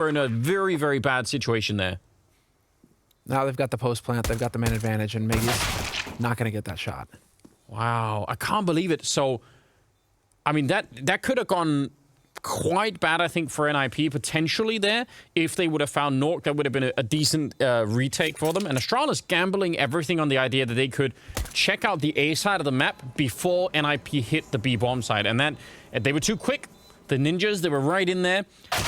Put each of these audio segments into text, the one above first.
We're in a very, very bad situation there. Now they've got the post plant, they've got the man advantage, and Miggy's not going to get that shot. Wow, I can't believe it. So, I mean, that could have gone quite bad, I think, for NIP potentially there. If they would have found Nork, that would have been a decent retake for them. And Astralis gambling everything on the idea that they could check out the A side of the map before NIP hit the B bomb side. And that they were too quick. The ninjas, they were right in there.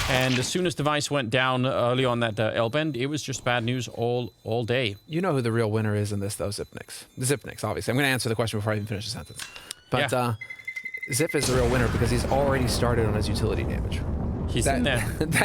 And as soon as Device went down early on that L-bend, it was just bad news all day. You know who the real winner is in this, though, Zipnix. Zipnix, obviously. I'm going to answer the question before I even finish the sentence. But yeah. Zip is the real winner because he's already started on his utility damage. He's in there.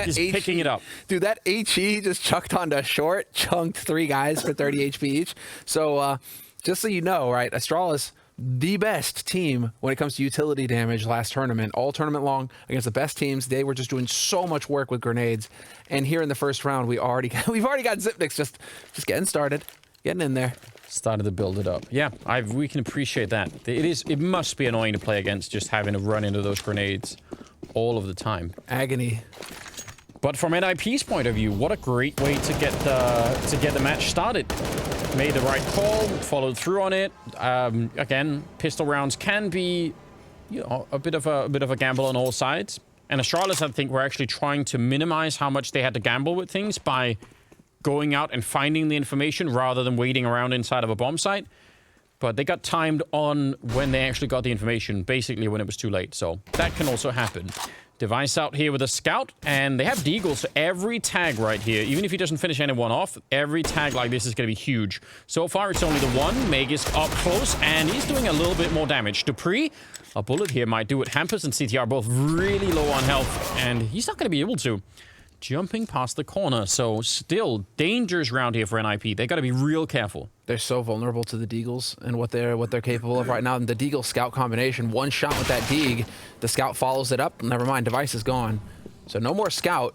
He's picking it up. Dude, that HE just chucked onto short, chunked 3 guys for 30 HP each. So just so you know, right, Astralis, the best team when it comes to utility damage last tournament, all tournament long against the best teams. They were just doing so much work with grenades. And here in the first round, we've already got Zipnix just getting started, getting in there. Started to build it up. Yeah, we can appreciate that. It must be annoying to play against, just having to run into those grenades all of the time. Agony. But from NIP's point of view, what a great way to get the match started. Made the right call, followed through on it. Again, pistol rounds can be, you know, a bit of a gamble on all sides. And Astralis, I think, were actually trying to minimize how much they had to gamble with things by going out and finding the information rather than waiting around inside of a bomb site. But they got timed on when they actually got the information, basically when it was too late. So that can also happen. Device out here with a scout, and they have Deagle, so every tag right here, even if he doesn't finish anyone off, every tag like this is going to be huge. So far, it's only the one. Meg is up close, and he's doing a little bit more damage. Dupreeh, a bullet here might do it. Hampus and CTR both really low on health, and he's not going to be able to. Jumping past the corner, so still dangers around here for NIP. They got to be real careful. They're so vulnerable to the Deagles and what they're capable of right now. And the Deagle Scout combination, one shot with that Deag, the Scout follows it up. Never mind, Device is gone. So no more Scout.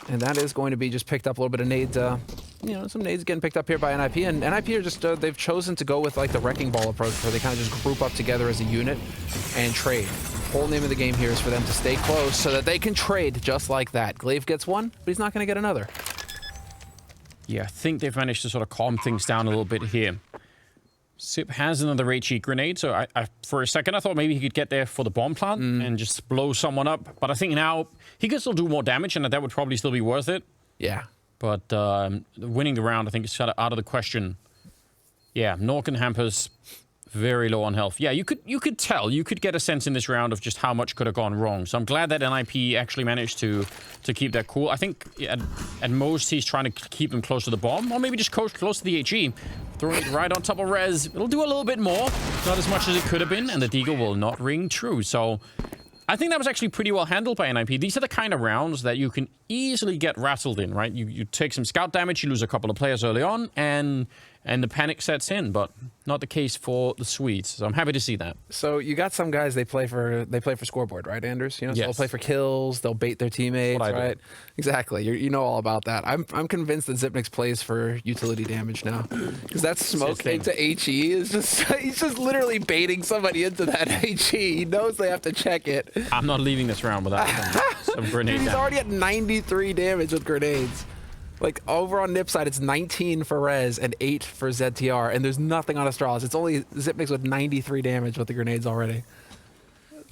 And that is going to be just picked up a little bit of nades. You know, some nades getting picked up here by NIP. And NIP are just, they've chosen to go with like the Wrecking Ball approach where they kind of just group up together as a unit and trade. Whole name of the game here is for them to stay close so that they can trade just like that. Glaive gets one, but he's not going to get another. Yeah, I think they've managed to sort of calm things down a little bit here. Sip has another HE grenade, so I for a second I thought maybe he could get there for the bomb plant and just blow someone up. But I think now he could still do more damage, and that would probably still be worth it. Yeah. But winning the round, I think, is kind of out of the question. Yeah, Nork and Hampus very low on health. Yeah, you could tell. You could get a sense in this round of just how much could have gone wrong. So I'm glad that NIP actually managed to keep that cool. I think at most he's trying to keep them close to the bomb, or maybe just close to the HE. Throwing it right on top of Rez. It'll do a little bit more. Not as much as it could have been, and the Deagle will not ring true. So I think that was actually pretty well handled by NIP. These are the kind of rounds that you can easily get rattled in, right? You take some scout damage, you lose a couple of players early on, and the panic sets in, but not the case for the Swedes. So I'm happy to see that. So you got some guys, they play for scoreboard, right, Anders? You know, so yes. They'll play for kills, they'll bait their teammates, right? Exactly. You know all about that. I'm convinced that Zipnix plays for utility damage now, because that smoke into HE is just he's just literally baiting somebody into that HE. He knows they have to check it. I'm not leaving this round without some grenade. He's already at 93 damage with grenades. Like, over on Nip side, it's 19 for Rez and 8 for ZTR, and there's nothing on Astralis. It's only Zipnix with 93 damage with the grenades already.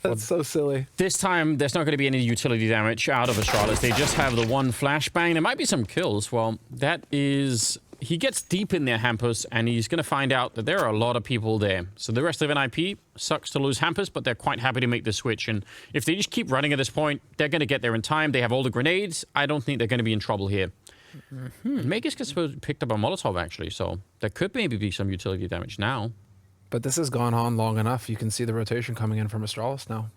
That's so silly. This time, there's not going to be any utility damage out of Astralis. They just have the one flashbang. There might be some kills. Well, that is... He gets deep in there, Hampus, and he's going to find out that there are a lot of people there. So the rest of NIP sucks to lose Hampus, but they're quite happy to make the switch. And if they just keep running at this point, they're going to get there in time. They have all the grenades. I don't think they're going to be in trouble here. Magus gets picked up a Molotov, actually, so there could maybe be some utility damage now. But this has gone on long enough. You can see the rotation coming in from Astralis now.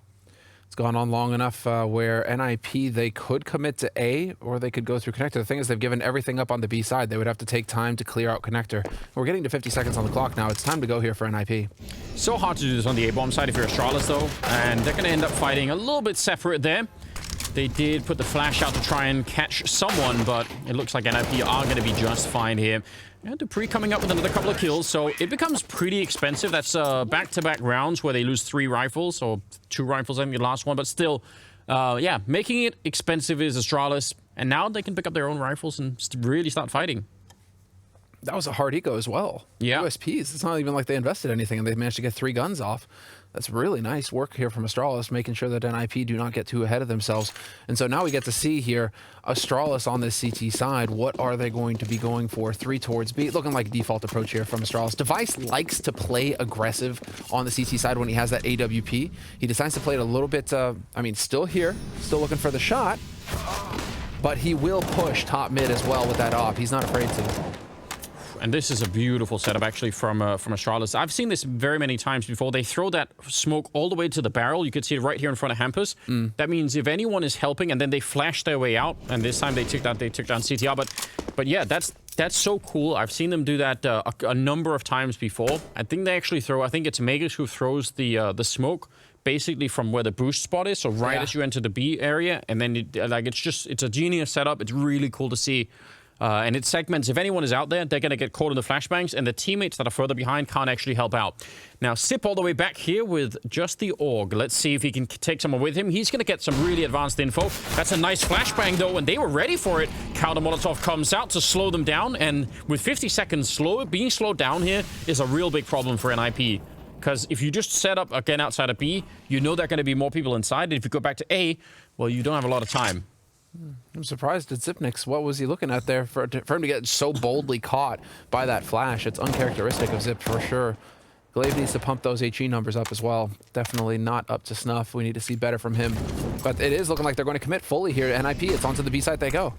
It's gone on long enough where NIP, they could commit to A, or they could go through connector. The thing is, they've given everything up on the B side. They would have to take time to clear out connector. We're getting to 50 seconds on the clock now. It's time to go here for NIP. So hard to do this on the A-bomb side if you're Astralis, though, and they're going to end up fighting a little bit separate there. They did put the flash out to try and catch someone, but it looks like NIP are going to be just fine here. And Dupreeh coming up with another couple of kills, so it becomes pretty expensive. That's back-to-back rounds where they lose 3 rifles, or 2 rifles, I think the last one, but still, yeah, making it expensive is Astralis. And now they can pick up their own rifles and really start fighting. That was a hard eco as well. Yeah. USPs. It's not even like they invested anything and they managed to get 3 guns off. That's really nice work here from Astralis, making sure that NIP do not get too ahead of themselves. And so now we get to see here Astralis on this CT side. What are they going to be going for? 3 towards B. Looking like a default approach here from Astralis. Device likes to play aggressive on the CT side when he has that AWP. He decides to play it a little bit, I mean, still here, still looking for the shot. But he will push top mid as well with that op. He's not afraid to. And this is a beautiful setup, actually, from Astralis. I've seen this very many times before. They throw that smoke all the way to the barrel. You can see it right here in front of Hampus. That means if anyone is helping, and then they flash their way out, and this time they took down CTR. But yeah, that's so cool. I've seen them do that a number of times before. I think they actually throw. I think it's Megas who throws the smoke basically from where the boost spot is, so right as you enter the B area, and then it's a genius setup. It's really cool to see. And it segments, if anyone is out there, they're going to get caught in the flashbangs, and the teammates that are further behind can't actually help out. Now, Sip all the way back here with just the AUG. Let's see if he can take someone with him. He's going to get some really advanced info. That's a nice flashbang, though, and they were ready for it. Counter Molotov comes out to slow them down, and with 50 seconds being slowed down here is a real big problem for NIP. Because if you just set up, again, outside of B, you know there are going to be more people inside, and if you go back to A, well, you don't have a lot of time. I'm surprised at Zipnix. What was he looking at there for him to get so boldly caught by that flash? It's uncharacteristic of Zip for sure. Glaive needs to pump those HE numbers up as well. Definitely not up to snuff. We need to see better from him. But it is looking like they're going to commit fully here to NIP. It's onto the B side they go.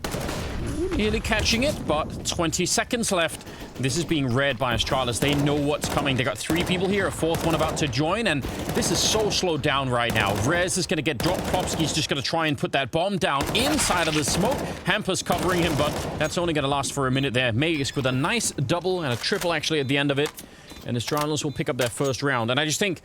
Nearly catching it, but 20 seconds left. This is being read by Astralis. They know what's coming. They got 3 people here, a 4th one about to join, and this is so slowed down right now. Rez is going to get dropped. Plopsky's just going to try and put that bomb down inside of the smoke. Hampus covering him, but that's only going to last for a minute there. Magus with a nice double and a triple actually at the end of it. And Astralis will pick up their first round. And I just think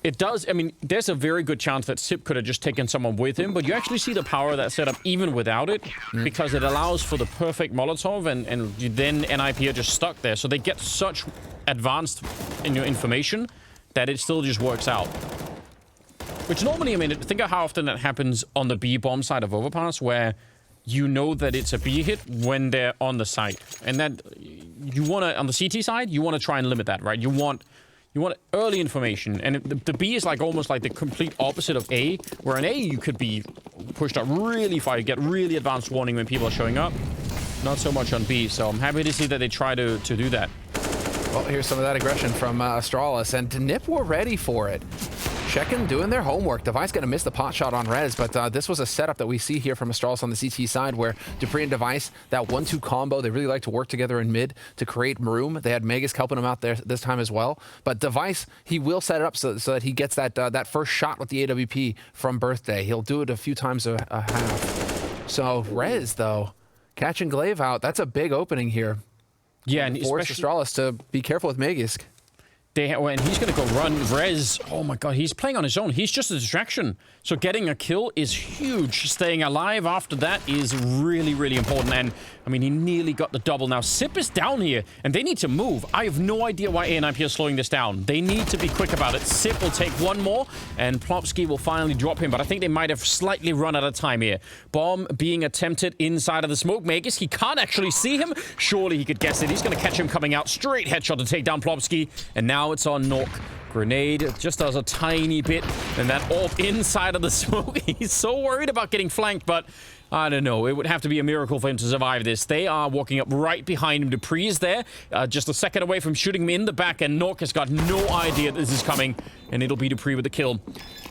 it does. I mean, there's a very good chance that Sip could have just taken someone with him, but you actually see the power of that setup even without it, because it allows for the perfect Molotov, and then NIP are just stuck there. So they get such advanced information that it still just works out. Which normally, I mean, think of how often that happens on the B bomb side of Overpass, where you know that it's a B hit when they're on the site. And that you want to, on the CT side, you want to try and limit that, right? You want early information, and the B is like almost like the complete opposite of A, where in A you could be pushed up really far, you get really advanced warning when people are showing up. Not so much on B, so I'm happy to see that they try to do that. Well, here's some of that aggression from Astralis, and Nip were ready for it. Checking, doing their homework. Device going to miss the pot shot on Rez, but this was a setup that we see here from Astralis on the CT side, where dupreeh and Device, that 1-2 combo, they really like to work together in mid to create room. They had Magus helping him out there this time as well. But Device, he will set it up so that he gets that first shot with the AWP from Birthday. He'll do it a few times a half. So Rez, though, catching Glaive out, that's a big opening here. Yeah, and force Astralis to be careful with Magus. And he's going to go run. Rez, oh my god, he's playing on his own. He's just a distraction. So getting a kill is huge. Staying alive after that is really, really important. And, I mean, he nearly got the double. Now, Sip is down here, and they need to move. I have no idea why ANIP are slowing this down. They need to be quick about it. Sip will take one more, and Plopsky will finally drop him. But I think they might have slightly run out of time here. Bomb being attempted inside of the smoke. Magus, he can't actually see him. Surely he could guess it. He's going to catch him coming out. Straight headshot to take down Plopsky. And now it's on Nork. Grenade just does a tiny bit, and that AWP inside of the smoke. He's so worried about getting flanked, but I don't know. It would have to be a miracle for him to survive this. They are walking up right behind him. dupreeh is there, just a second away from shooting him in the back, and Nork has got no idea this is coming, and it'll be dupreeh with the kill.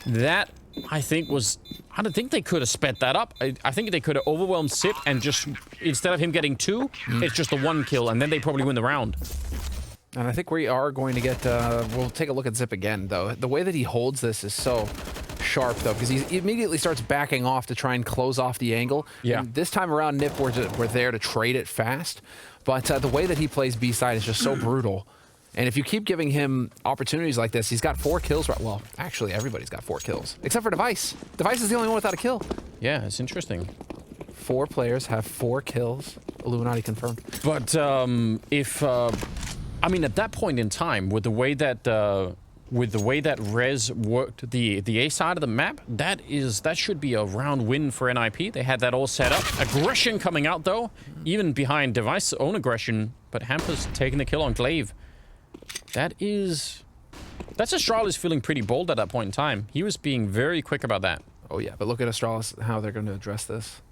That, I think, was... I don't think they could have sped that up. I think they could have overwhelmed Sip, and just, instead of him getting 2, it's just the 1 kill, and then they probably win the round. And I think we are going to get, we'll take a look at Zip again, though. The way that he holds this is so sharp, though, because he immediately starts backing off to try and close off the angle. Yeah. And this time around, Nip, we're there to trade it fast. But the way that he plays B-side is just so brutal. And if you keep giving him opportunities like this, he's got 4 kills. Well, actually, everybody's got 4 kills, except for Device. Device is the only one without a kill. Yeah, it's interesting. 4 players have 4 kills. Illuminati confirmed. But if... I mean, at that point in time, with the way that with the way that Rez worked the A side of the map, that should be a round win for NIP. They had that all set up. Aggression coming out, though, even behind Device's own aggression, but Hamper's taking the kill on Glaive. That's Astralis feeling pretty bold at that point in time. He was being very quick about that. Oh, yeah, but look at Astralis, how they're going to address this.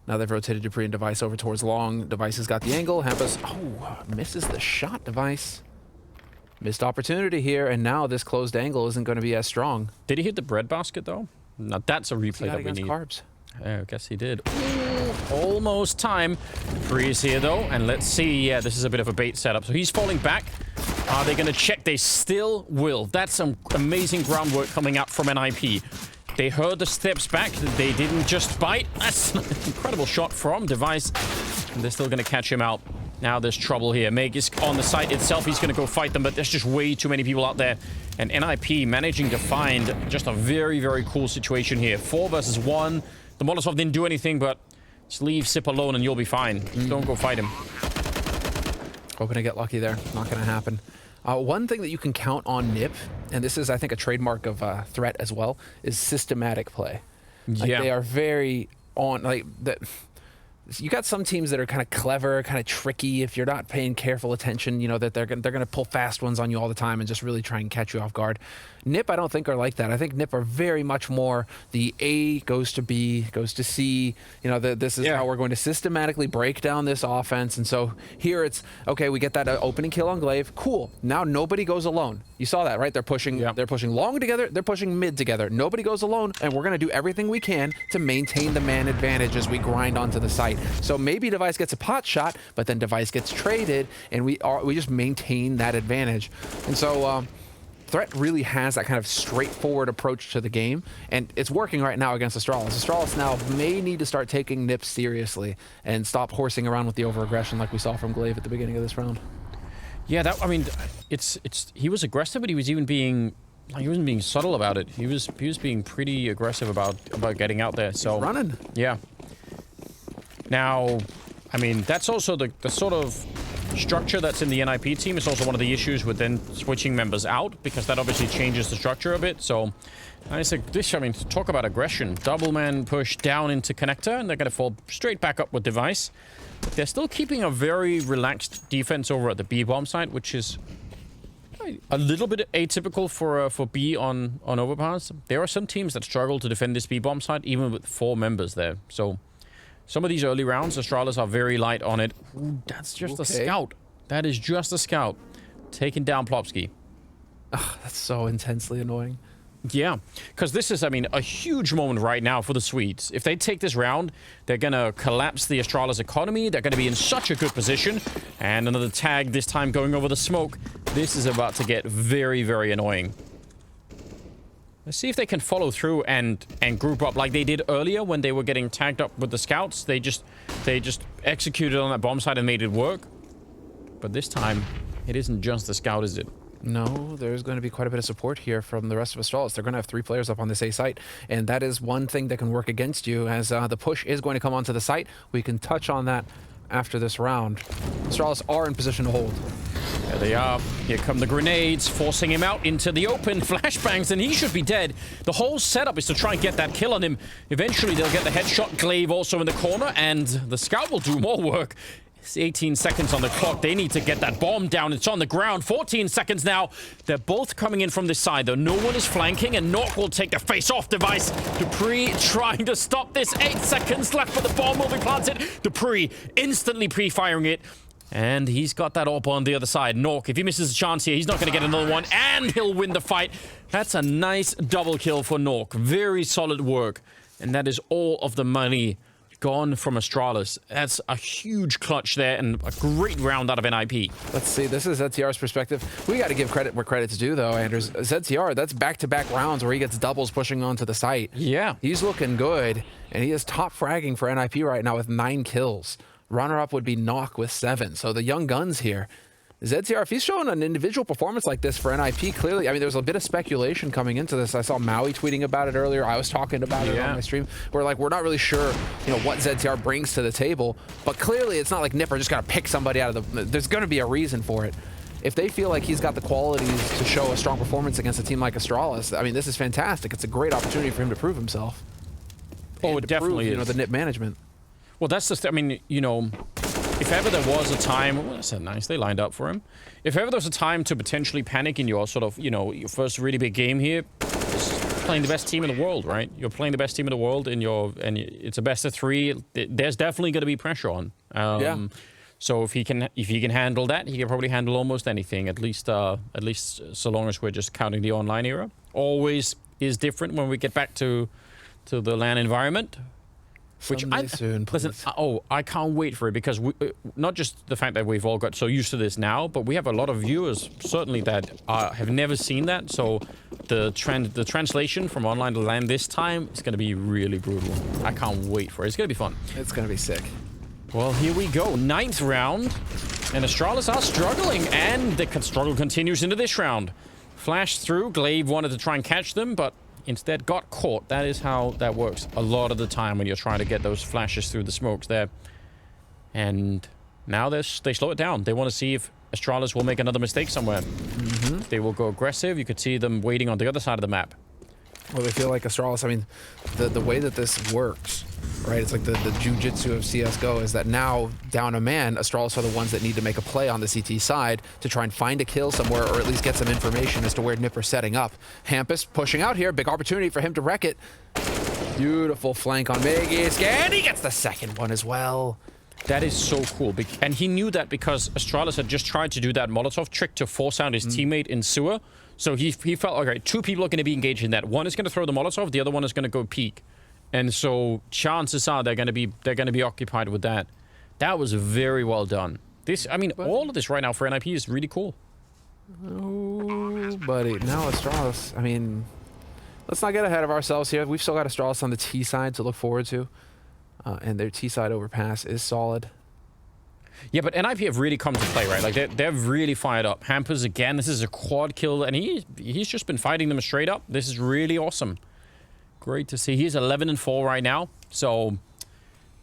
Now they've rotated dupreeh and Device over towards long. Device has got the angle. Hamper's, misses the shot, Device. Missed opportunity here, and now this closed angle isn't going to be as strong. Did he hit the breadbasket, though? Now, that's a replay that we need. Carbs. I guess he did. Ooh, almost time. dupreeh is here, though, and let's see. Yeah, this is a bit of a bait setup. So he's falling back. Are they going to check? They still will. That's some amazing groundwork coming out from NIP. They heard the steps back. They didn't just bite. That's an incredible shot from Device. And they're still going to catch him out. Now there's trouble here. Meg is on the site itself. He's going to go fight them, but there's just way too many people out there. And NIP managing to find just a very, very cool situation here. 4 versus 1. The Molotov didn't do anything, but just leave Sip alone and you'll be fine. Just don't go fight him. Hoping to get lucky there. Not going to happen. One thing that you can count on NIP, and this is, I think, a trademark of Threat as well, is systematic play. Like, Yeah. they are very on, like, that. You got some teams that are kind of clever, kind of tricky. If you're not paying careful attention, you know, that they're going to pull fast ones on you all the time and just really try and catch you off guard. NIP, I don't think, are like that. I think NIP are very much more the A goes to B, goes to C. You know, this is how we're going to systematically break down this offense. And so here it's, okay, we get that opening kill on Glaive. Cool. Now nobody goes alone. You saw that, right? They're pushing long together. They're pushing mid together. Nobody goes alone. And we're going to do everything we can to maintain the man advantage as we grind onto the site. So maybe Device gets a pot shot, but then Device gets traded, and we just maintain that advantage. And so Threat really has that kind of straightforward approach to the game, and it's working right now against Astralis. Astralis now may need to start taking NIP seriously and stop horsing around with the over-aggression like we saw from Glaive at the beginning of this round. Yeah, I mean, he was aggressive, but he was even being, like, he wasn't being subtle about it. He was being pretty aggressive about getting out there. So running. Yeah. Now, I mean, that's also the sort of structure that's in the NIP team. Is also one of the issues with then switching members out, because that obviously changes the structure a bit. So I think this, I mean, talk about aggression. Double man push down into connector, and they're going to fall straight back up with Device. They're still keeping a very relaxed defense over at the B bomb site, which is a little bit atypical for B on Overpass. There are some teams that struggle to defend this B bomb site, even with 4 members there. So some of these early rounds, Astralis are very light on it. Ooh, that's just a scout. That is just a scout. Taking down Plopsky. Ugh, that's so intensely annoying. Yeah, because this is, I mean, a huge moment right now for the Swedes. If they take this round, they're going to collapse the Astralis economy. They're going to be in such a good position. And another tag, this time going over the smoke. This is about to get very, very annoying. Let's see if they can follow through and group up like they did earlier when they were getting tagged up with the scouts. They just executed on that bomb site and made it work. But this time, it isn't just the scout, is it? No, there's going to be quite a bit of support here from the rest of Astralis. They're going to have 3 players up on this A site, and that is one thing that can work against you, as the push is going to come onto the site. We can touch on that after this round. Astralis are in position to hold. There they are. Here come the grenades, forcing him out into the open. Flashbangs, and he should be dead. The whole setup is to try and get that kill on him. Eventually, they'll get the headshot. Glaive also in the corner, and the scout will do more work. It's 18 seconds on the clock. They need to get that bomb down. It's on the ground. 14 seconds now. They're both coming in from this side, though. No one is flanking, and Nork will take the face-off Device. dupreeh trying to stop this. 8 seconds left, but the bomb will be planted. dupreeh instantly pre-firing it. And he's got that op on the other side. Nork, if he misses a chance here, he's not going to get another one, and he'll win the fight. That's a nice double kill for Nork. Very solid work. And that is all of the money gone from Astralis. That's a huge clutch there, and a great round out of NIP. Let's see, this is ZTR's perspective. We got to give credit where credit's due, though, Anders. ZTR, that's back-to-back rounds where he gets doubles pushing onto the site. Yeah. He's looking good, and he is top fragging for NIP right now with 9 kills. Runner-up would be Nock with 7. So the young guns here. ZTR, if he's showing an individual performance like this for NIP, clearly, I mean, there's a bit of speculation coming into this. I saw Maui tweeting about it earlier. I was talking about it on my stream. We're like, we're not really sure, you know, what ZTR brings to the table. But clearly, it's not like Nipper just got to pick somebody out of the... There's going to be a reason for it. if they feel like he's got the qualities to show a strong performance against a team like Astralis, I mean, this is fantastic. It's a great opportunity for him to prove himself. Oh, it definitely is. You know, the NIP management. Well, that's the I mean, you know, if ever there was a time, well, that's nice, they lined up for him. If ever there was a time to potentially panic in your sort of, you know, your first really big game here, it's playing the best team in the world, right? You're playing the best team in the world, and it's a best of 3. There's definitely going to be pressure on. Yeah. So if he can handle that, he can probably handle almost anything. At least so long as we're just counting the online era. Always is different when we get back to the LAN environment. Which soon, listen, I can't wait for it, because not just the fact that we've all got so used to this now, but we have a lot of viewers certainly that have never seen that. So the translation from online to LAN this time is going to be really brutal. I can't wait for it. It's going to be fun. It's going to be sick. Well, here we go. 9th round, and Astralis are struggling, and the struggle continues into this round. Flashed through. Glaive wanted to try and catch them, but instead got caught. That is how that works a lot of the time when you're trying to get those flashes through the smokes there. And now they slow it down. They want to see if Astralis will make another mistake somewhere. If they will go aggressive. You could see them waiting on the other side of the map. Well, they feel like Astralis, I mean, the way that this works, right? It's like the jujitsu of CSGO is that now, down a man, Astralis are the ones that need to make a play on the CT side to try and find a kill somewhere, or at least get some information as to where NIP are setting up. Hampus pushing out here. Big opportunity for him to wreck it. Beautiful flank on Magisk, and he gets the second one as well. That is so cool. And he knew that because Astralis had just tried to do that Molotov trick to force out his teammate in sewer. So he felt, okay, 2 people are going to be engaged in that. One is going to throw the Molotov, the other one is going to go peek. And so chances are they're going to be occupied with that. That was very well done. This, I mean, all of this right now for NIP is really cool. Oh, buddy. Now Astralis, I mean, let's not get ahead of ourselves here. We've still got Astralis on the T side to look forward to. And their T side overpass is solid. Yeah, but NIP have really come to play, right? Like, they're really fired up. Hampers, again, this is a quad kill, and he's just been fighting them straight up. This is really awesome. Great to see. He's 11-4 right now, so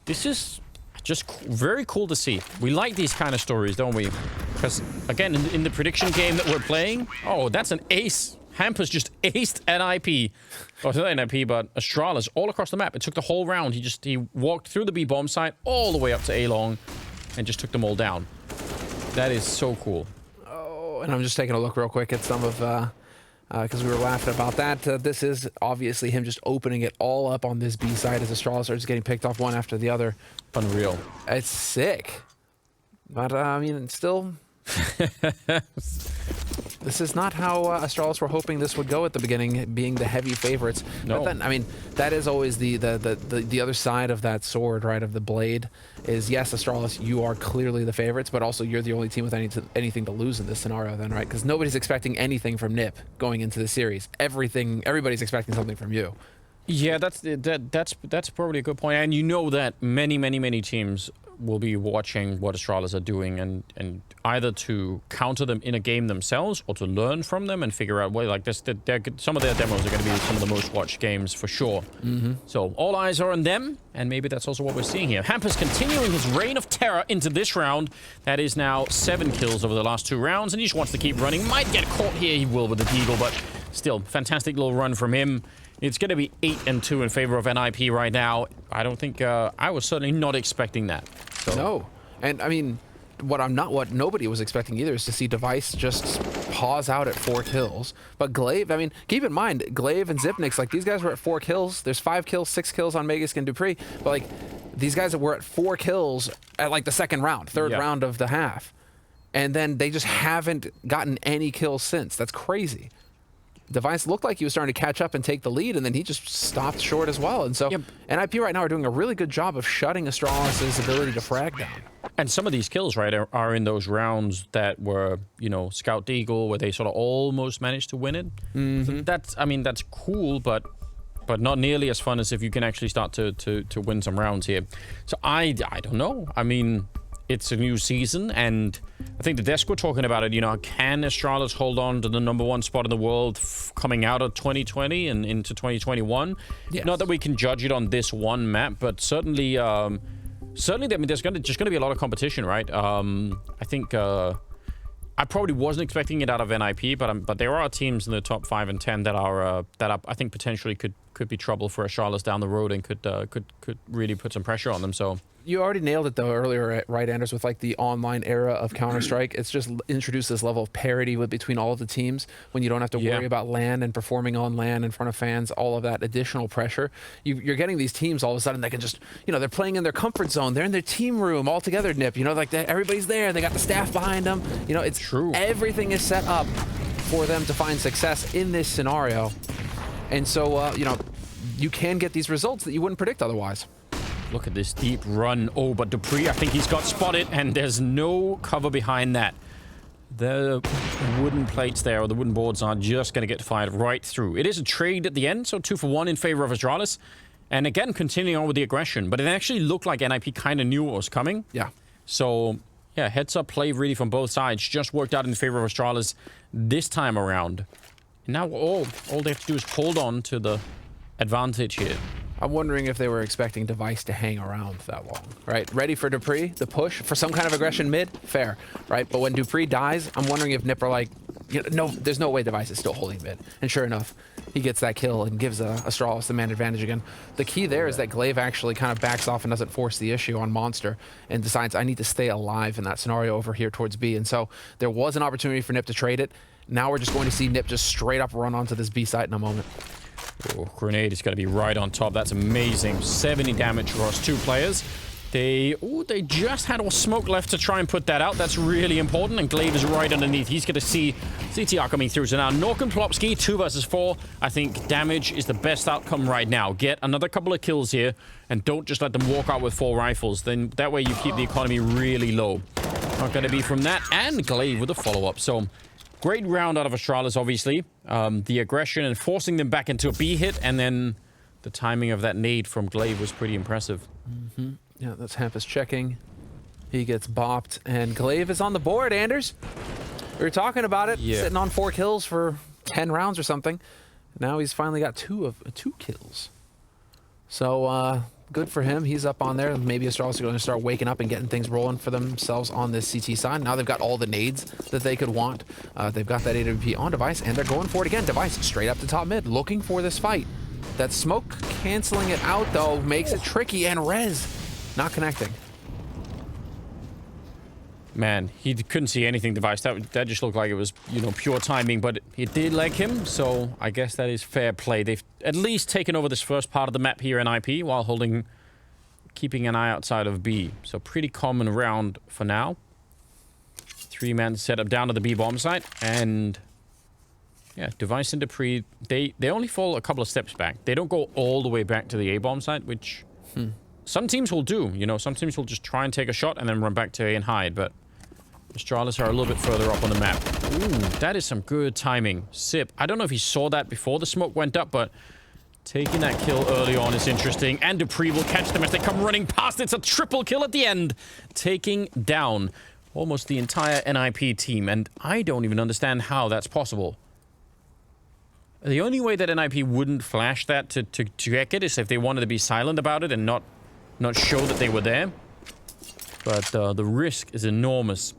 this is just very cool to see. We like these kind of stories, don't we? Because, again, in the prediction game that we're playing, oh, that's an ace. Hampers just aced NIP. Or not NIP, but Astralis all across the map. It took the whole round. He walked through the B-bomb site all the way up to A-long and just took them all down. That is so cool. Oh, and I'm just taking a look real quick at some of, because we were laughing about that. This is obviously him just opening it all up on this B side as Astralis starts getting picked off one after the other. Unreal. It's sick. But, I mean, still... This is not how Astralis were hoping this would go at the beginning, being the heavy favorites. No. But then, I mean, that is always the other side of that sword, right, of the blade, is yes, Astralis, you are clearly the favorites, but also you're the only team with anything to lose in this scenario then, right? Because nobody's expecting anything from NIP going into the series. Everybody's expecting something from you. Yeah, that's probably a good point. And you know that many teams will be watching what Astralis are doing and either to counter them in a game themselves or to learn from them and figure out like this. Some of their demos are going to be some of the most watched games for sure. So all eyes are on them, and maybe that's also what we're seeing here. Hampus continuing his reign of terror into this round. That is now 7 kills over the last 2 rounds, and he just wants to keep running. Might get caught here, he will with the deagle, but still, fantastic little run from him. It's going to be 8-2 in favor of NIP right now. I don't think I was certainly not expecting that. So. No, and I mean, what nobody was expecting either is to see Device just pause out at 4 kills. But Glaive, I mean, keep in mind, Glaive and Zipnix, like these guys were at 4 kills. There's 5 kills, 6 kills on Magisk and dupreeh. But like these guys were at 4 kills at like the second round, third round of the half, and then they just haven't gotten any kills since. That's crazy. Device looked like he was starting to catch up and take the lead, and then he just stopped short as well. And so NIP right now are doing a really good job of shutting Astralis' ability to frag down. And some of these kills, right, are in those rounds that were, you know, Scout Deagle, where they sort of almost managed to win it. So that's cool, but not nearly as fun as if you can actually start to win some rounds here. So I don't know. I mean, it's a new season, and I think the desk were talking about it, you know, can Astralis hold on to the #1 spot in the world coming out of 2020 and into 2021? Yes. Not that we can judge it on this one map, but certainly, I mean, there's just going to be a lot of competition, right? I think I probably wasn't expecting it out of NIP, but there are teams in the top 5 and 10 that are I think potentially could be trouble for ASTRALIS down the road and could really put some pressure on them. So you already nailed it though earlier, right, Anders, with like the online era of Counter-Strike. It's just introduced this level of parity between all of the teams when you don't have to worry about LAN and performing on LAN in front of fans, all of that additional pressure. You're getting these teams all of a sudden that can just, you know, they're playing in their comfort zone. They're in their team room all together, Nip. You know, like everybody's there. They got the staff behind them. You know, it's true. Everything is set up for them to find success in this scenario. And so, you know, you can get these results that you wouldn't predict otherwise. Look at this deep run. Oh, but dupreeh, I think he's got spotted, and there's no cover behind that. The wooden plates there, or the wooden boards, are just going to get fired right through. It is a trade at the end, so 2 for 1 in favor of ASTRALIS. And again, continuing on with the aggression. But it actually looked like NIP kind of knew what was coming. Yeah. So, yeah, heads-up play really from both sides. Just worked out in favor of ASTRALIS this time around. And now all they have to do is hold on to the advantage here. I'm wondering if they were expecting Device to hang around that long, right? Ready for dupreeh, the push for some kind of aggression mid, fair, right? But when dupreeh dies, I'm wondering if Nip are like, you know, no, there's no way Device is still holding mid. And sure enough, he gets that kill and gives ASTRALIS the man advantage again. The key there is that Glaive actually kind of backs off and doesn't force the issue on Monster and decides, I need to stay alive in that scenario over here towards B. And so there was an opportunity for Nip to trade it. Now we're just going to see Nip just straight up run onto this B site in a moment. Oh, grenade is going to be right on top. That's amazing. 70 damage across 2 players. They just had all smoke left to try and put that out. That's really important. And Glaive is right underneath. He's going to see CTR coming through. So now Nork and Plopsky, 2 versus 4. I think damage is the best outcome right now. Get another couple of kills here and don't just let them walk out with 4 rifles. Then that way you keep the economy really low. Not going to be from that. And Glaive with a follow-up. So great round out of ASTRALIS, obviously. The aggression and forcing them back into a B hit, and then the timing of that nade from Glaive was pretty impressive. Mm-hmm. Yeah, that's Hampus checking. He gets bopped, and Glaive is on the board, Anders. We were talking about it, sitting on 4 kills for 10 rounds or something. Now he's finally got 2 kills. So, good for him. He's up on there. Maybe ASTRALIS are going to start waking up and getting things rolling for themselves on this CT side. Now they've got all the nades that they could want. They've got that AWP on Device, and they're going for it again. Device straight up to top mid, looking for this fight. That smoke canceling it out, though, makes it tricky, and Rez not connecting. Man, he couldn't see anything, Device. That just looked like it was, you know, pure timing, but it did leg him, so I guess that is fair play. They've at least taken over this first part of the map here in IP while keeping an eye outside of B. So pretty common round for now. 3-man setup down to the B bomb site, and yeah, Device and dupreeh, they only fall a couple of steps back. They don't go all the way back to the A bomb site, which some teams will do. You know, some teams will just try and take a shot and then run back to A and hide, but ASTRALIS are a little bit further up on the map. Ooh, that is some good timing. Sip, I don't know if he saw that before the smoke went up, but taking that kill early on is interesting. And dupreeh will catch them as they come running past. It's a triple kill at the end, taking down almost the entire NIP team. And I don't even understand how that's possible. The only way that NIP wouldn't flash that to check it is if they wanted to be silent about it and not show that they were there. But the risk is enormous.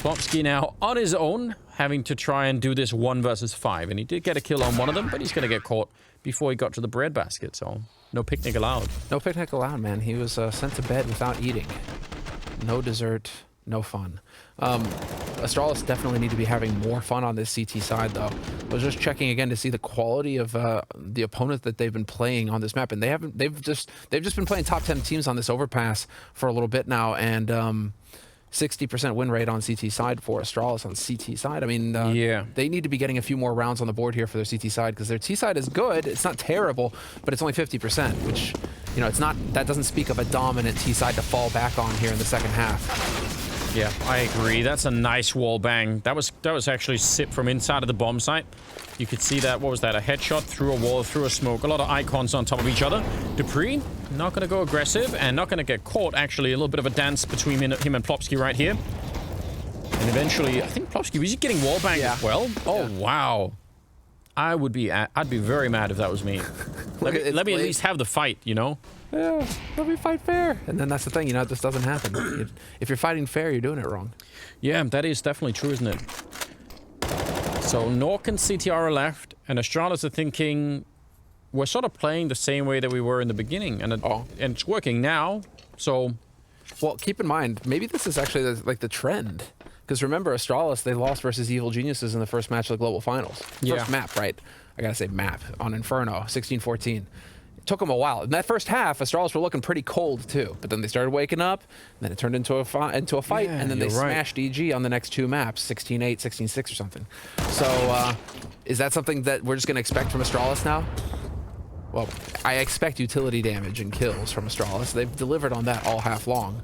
Plopsky now on his own, having to try and do this 1 versus 5. And he did get a kill on one of them, but he's going to get caught before he got to the breadbasket. So no picnic allowed. No picnic allowed, man. He was sent to bed without eating. No dessert, no fun. ASTRALIS definitely need to be having more fun on this CT side, though. I was just checking again to see the quality of the opponent that they've been playing on this map, and they've just been playing top 10 teams on this overpass for a little bit now, and 60% win rate on CT side for ASTRALIS on CT side. I mean, they need to be getting a few more rounds on the board here for their CT side, because their T side is good. It's not terrible, but it's only 50%, which, you know, it's not. That doesn't speak of a dominant T side to fall back on here in the second half. Yeah, I agree. That's a nice wall bang. That was actually Sip from inside of the bomb site. You could see that. What was that? A headshot through a wall, through a smoke. A lot of icons on top of each other. dupreeh, not going to go aggressive and not going to get caught. Actually, a little bit of a dance between him and Plopsky right here. And eventually, I think Plopsky was getting wall banged as well. Oh, wow. I'd be very mad if that was me. Let me at least have the fight, you know? Yeah, let me fight fair. And then that's the thing, you know, this doesn't happen. If you're fighting fair, you're doing it wrong. Yeah, that is definitely true, isn't it? So Nork and CTR are left, and Astralis are thinking we're sort of playing the same way that we were in the beginning, and it's working now. So, well, keep in mind, maybe this is actually like the trend. Because remember, Astralis, they lost versus Evil Geniuses in the first match of the Global Finals. First map, right? I gotta say map on Inferno, 16-14. It took them a while. In that first half, Astralis were looking pretty cold too. But then they started waking up, and then it turned into a fight, and then they smashed EG on the next 2 maps, 16-8, 16-6 or something. So, is that something that we're just gonna expect from Astralis now? Well, I expect utility damage and kills from Astralis. They've delivered on that all half long.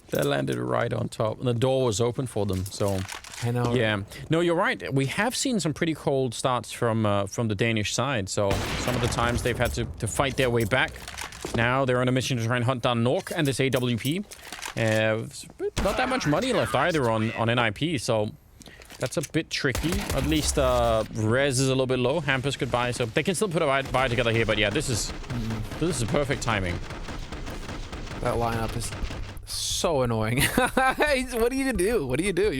That landed right on top, and the door was open for them, so... I know. Yeah. No, you're right. We have seen some pretty cold starts from the Danish side, so some of the times they've had to fight their way back. Now they're on a mission to try and hunt down Nork and this AWP. Not that much money left either on NIP, so that's a bit tricky. At least res is a little bit low. Hampus could buy, so they can still put a buy together here, but yeah, this is perfect timing. That lineup is so annoying. What do you do? What do you do?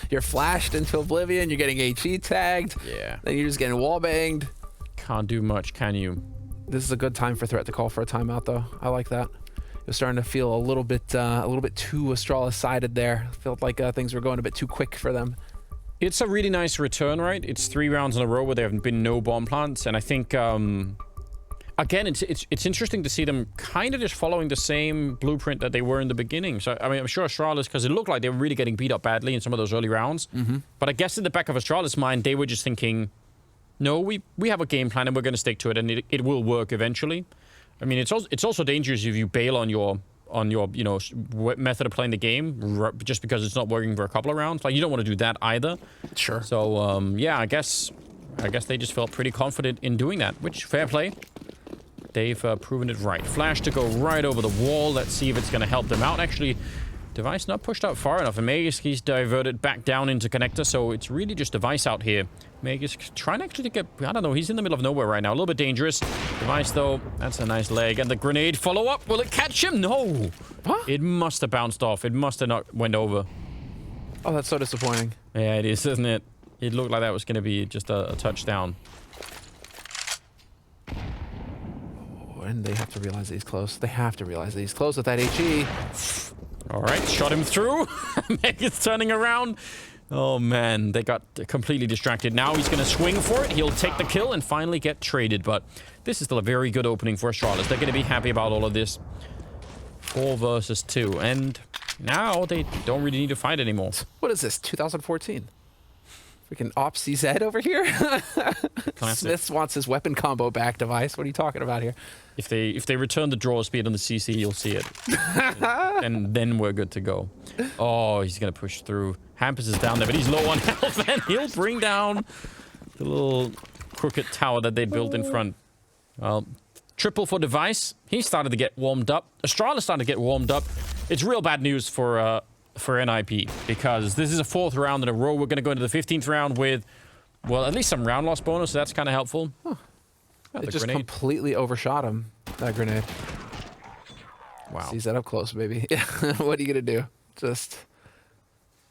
You're flashed into oblivion. You're getting HE tagged. Yeah. Then you're just getting wall banged. Can't do much, can you? This is a good time for Threat to call for a timeout, though. I like that. It was starting to feel a little bit too Astralis sided there. Felt like things were going a bit too quick for them. It's a really nice return, right? It's 3 rounds in a row where there have been no bomb plants, and I think again, it's interesting to see them kind of just following the same blueprint that they were in the beginning. So, I mean, I'm sure Astralis, because it looked like they were really getting beat up badly in some of those early rounds. But I guess in the back of Astralis' mind, they were just thinking, no, we have a game plan and we're going to stick to it, and it will work eventually. I mean, it's also dangerous if you bail on your you know, method of playing the game just because it's not working for a couple of rounds. Like, you don't want to do that either. Sure. So, yeah, I guess they just felt pretty confident in doing that, which, fair play. They've proven it right. Flash to go right over the wall. Let's see if it's going to help them out. Actually, Device not pushed out far enough. And Magus, he's diverted back down into connector, so it's really just Device out here. Magus trying actually to get... I don't know, he's in the middle of nowhere right now. A little bit dangerous. Device, though, that's a nice leg. And the grenade follow-up. Will it catch him? No! Huh? It must have bounced off. It must have not went over. Oh, that's so disappointing. Yeah, it is, isn't it? It looked like that was going to be just a touchdown. And they have to realize that he's close. They have to realize that he's close with that HE. All right, shot him through. Megan's turning around. Oh, man, they got completely distracted. Now he's going to swing for it. He'll take the kill and finally get traded. But this is still a very good opening for Astralis. They're going to be happy about all of this. 4 versus 2. And now they don't really need to fight anymore. What is this, 2014? Freaking Ops CZ over here? Smith wants his weapon combo back, Device. What are you talking about here? If they return the draw speed on the CC, you'll see it. And then we're good to go. Oh, he's going to push through. Hampus is down there, but he's low on health, and he'll bring down the little crooked tower that they built in front. Well, triple for Device. He started to get warmed up. Astralis started to get warmed up. It's real bad news for NIP, because this is a 4th round in a row. We're going to go into the 15th round with, well, at least some round loss bonus, so that's kind of helpful. Huh. It just completely overshot him, that grenade. Wow. Sees that up close, baby. Yeah. What are you going to do? Just...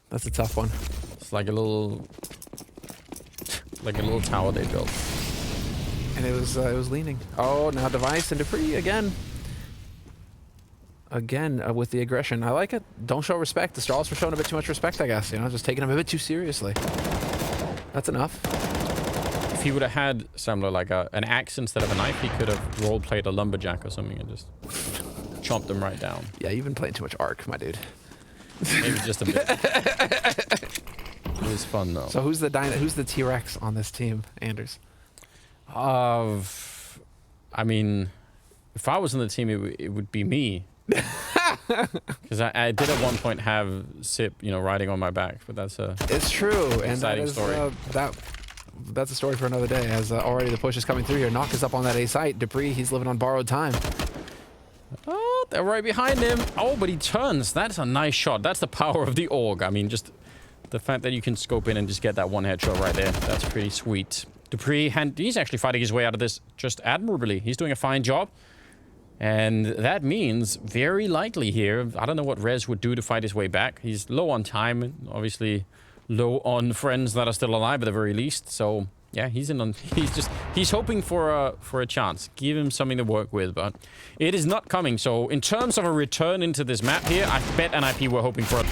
That's a tough one. It's like a little tower they built. And it was leaning. Oh, now Device and dupreeh again. Again, with the aggression. I like it. Don't show respect. The Astralis were showing a bit too much respect, I guess. You know, just taking him a bit too seriously. That's enough. If he would have had similar, like an axe instead of a knife, he could have role-played a lumberjack or something and just chomped them right down. Yeah, you've been playing too much Ark, my dude. Maybe just a bit. It was fun, though. So who's the T-Rex on this team, Anders? I mean, if I was on the team, it would be me. Because I did at one point have Sip, you know, riding on my back, but that's a... It's true, and that is story. That's a story for another day, as already the push is coming through here. Knock is up on that A site. dupreeh, he's living on borrowed time. Oh, they're right behind him. Oh, but he turns. That's a nice shot. That's the power of the AUG. I mean, just the fact that you can scope in and just get that one headshot right there. That's pretty sweet. dupreeh, he's actually fighting his way out of this just admirably. He's doing a fine job. And that means very likely here, I don't know what Rez would do to fight his way back. He's low on time, obviously low on friends that are still alive at the very least. So yeah, he's hoping for a chance. Give him something to work with, but it is not coming. So in terms of a return into this map here, I bet NIP were hoping for it.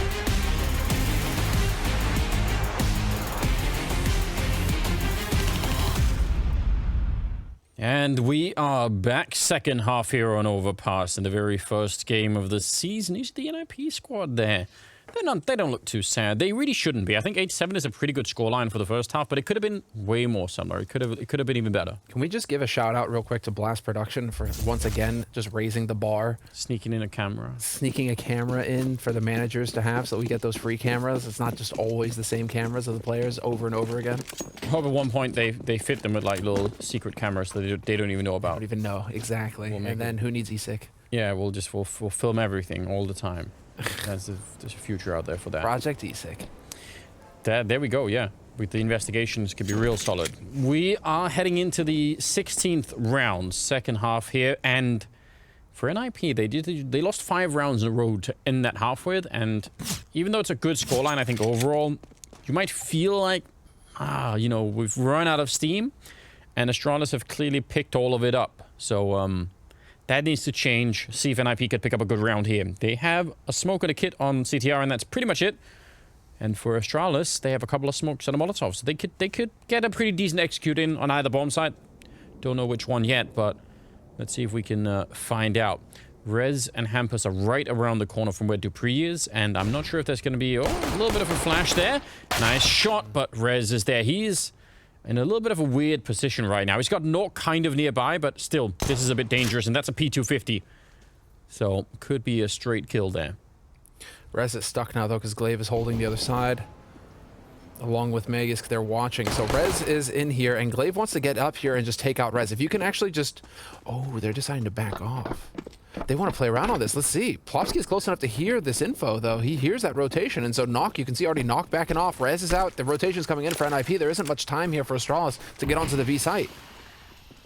And we are back second half here on Overpass in the very first game of the season. Is the NIP squad there? They don't look too sad. They really shouldn't be. I think 8-7 is a pretty good scoreline for the first half, but it could have been way more similar. It could have been even better. Can we just give a shout out real quick to Blast Production for once again just raising the bar, sneaking in a camera, sneaking a camera in for the managers to have, so we get those free cameras. It's not just always the same cameras of the players over and over again. I hope at one point they fit them with like little secret cameras that they don't even know about. Don't even know exactly. And then who needs eSIC? Yeah, we'll film everything all the time. There's a future out there for that. Project eSIC. There we go, yeah. With the investigations could be real solid. We are heading into the 16th round, second half here, and for NIP, they lost 5 rounds in a row to end that half with, and even though it's a good scoreline, I think overall, you might feel like, you know, we've run out of steam, and ASTRALIS have clearly picked all of it up. So, that needs to change. See if NIP could pick up a good round here. They have a smoke and a kit on CTR, and that's pretty much it. And for ASTRALIS, they have a couple of smokes and a Molotov, so they could get a pretty decent execute in on either bomb site. Don't know which one yet, but let's see if we can find out. Rez and Hampus are right around the corner from where dupreeh is, and I'm not sure if there's going to be a little bit of a flash there. Nice shot, but Rez is there. He's in a little bit of a weird position right now. He's got Nork kind of nearby, but still, this is a bit dangerous, and that's a P250. So, could be a straight kill there. Rez is stuck now, though, because Glaive is holding the other side, along with Magus. They're watching. So, Rez is in here, and Glaive wants to get up here and just take out Rez. If you can actually just... Oh, they're deciding to back off. They want to play around on this. Let's see. Plopsky is close enough to hear this info, though. He hears that rotation, and so Nock, you can see already Nock backing off. Rez is out. The rotation's coming in for NIP. There isn't much time here for ASTRALIS to get onto the B site.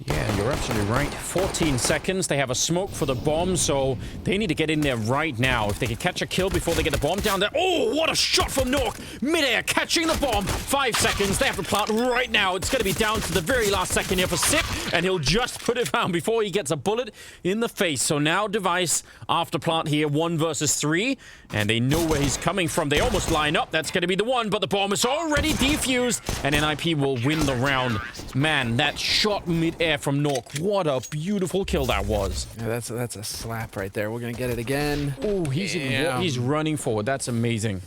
Yeah, you're absolutely right. 14 seconds. They have a smoke for the bomb, so they need to get in there right now. If they can catch a kill before they get the bomb down there. Oh, what a shot from Nork! Midair, catching the bomb. 5 seconds. They have to plant right now. It's going to be down to the very last second here for Sip, and he'll just put it down before he gets a bullet in the face. So now Device after plant here, 1 versus 3, and they know where he's coming from. They almost line up. That's going to be the one, but the bomb is already defused, and NIP will win the round. Man, that shot mid-air from Nork. What a beautiful kill that was. Yeah, that's a slap right there. We're gonna get it again. Oh, he's running forward. That's amazing.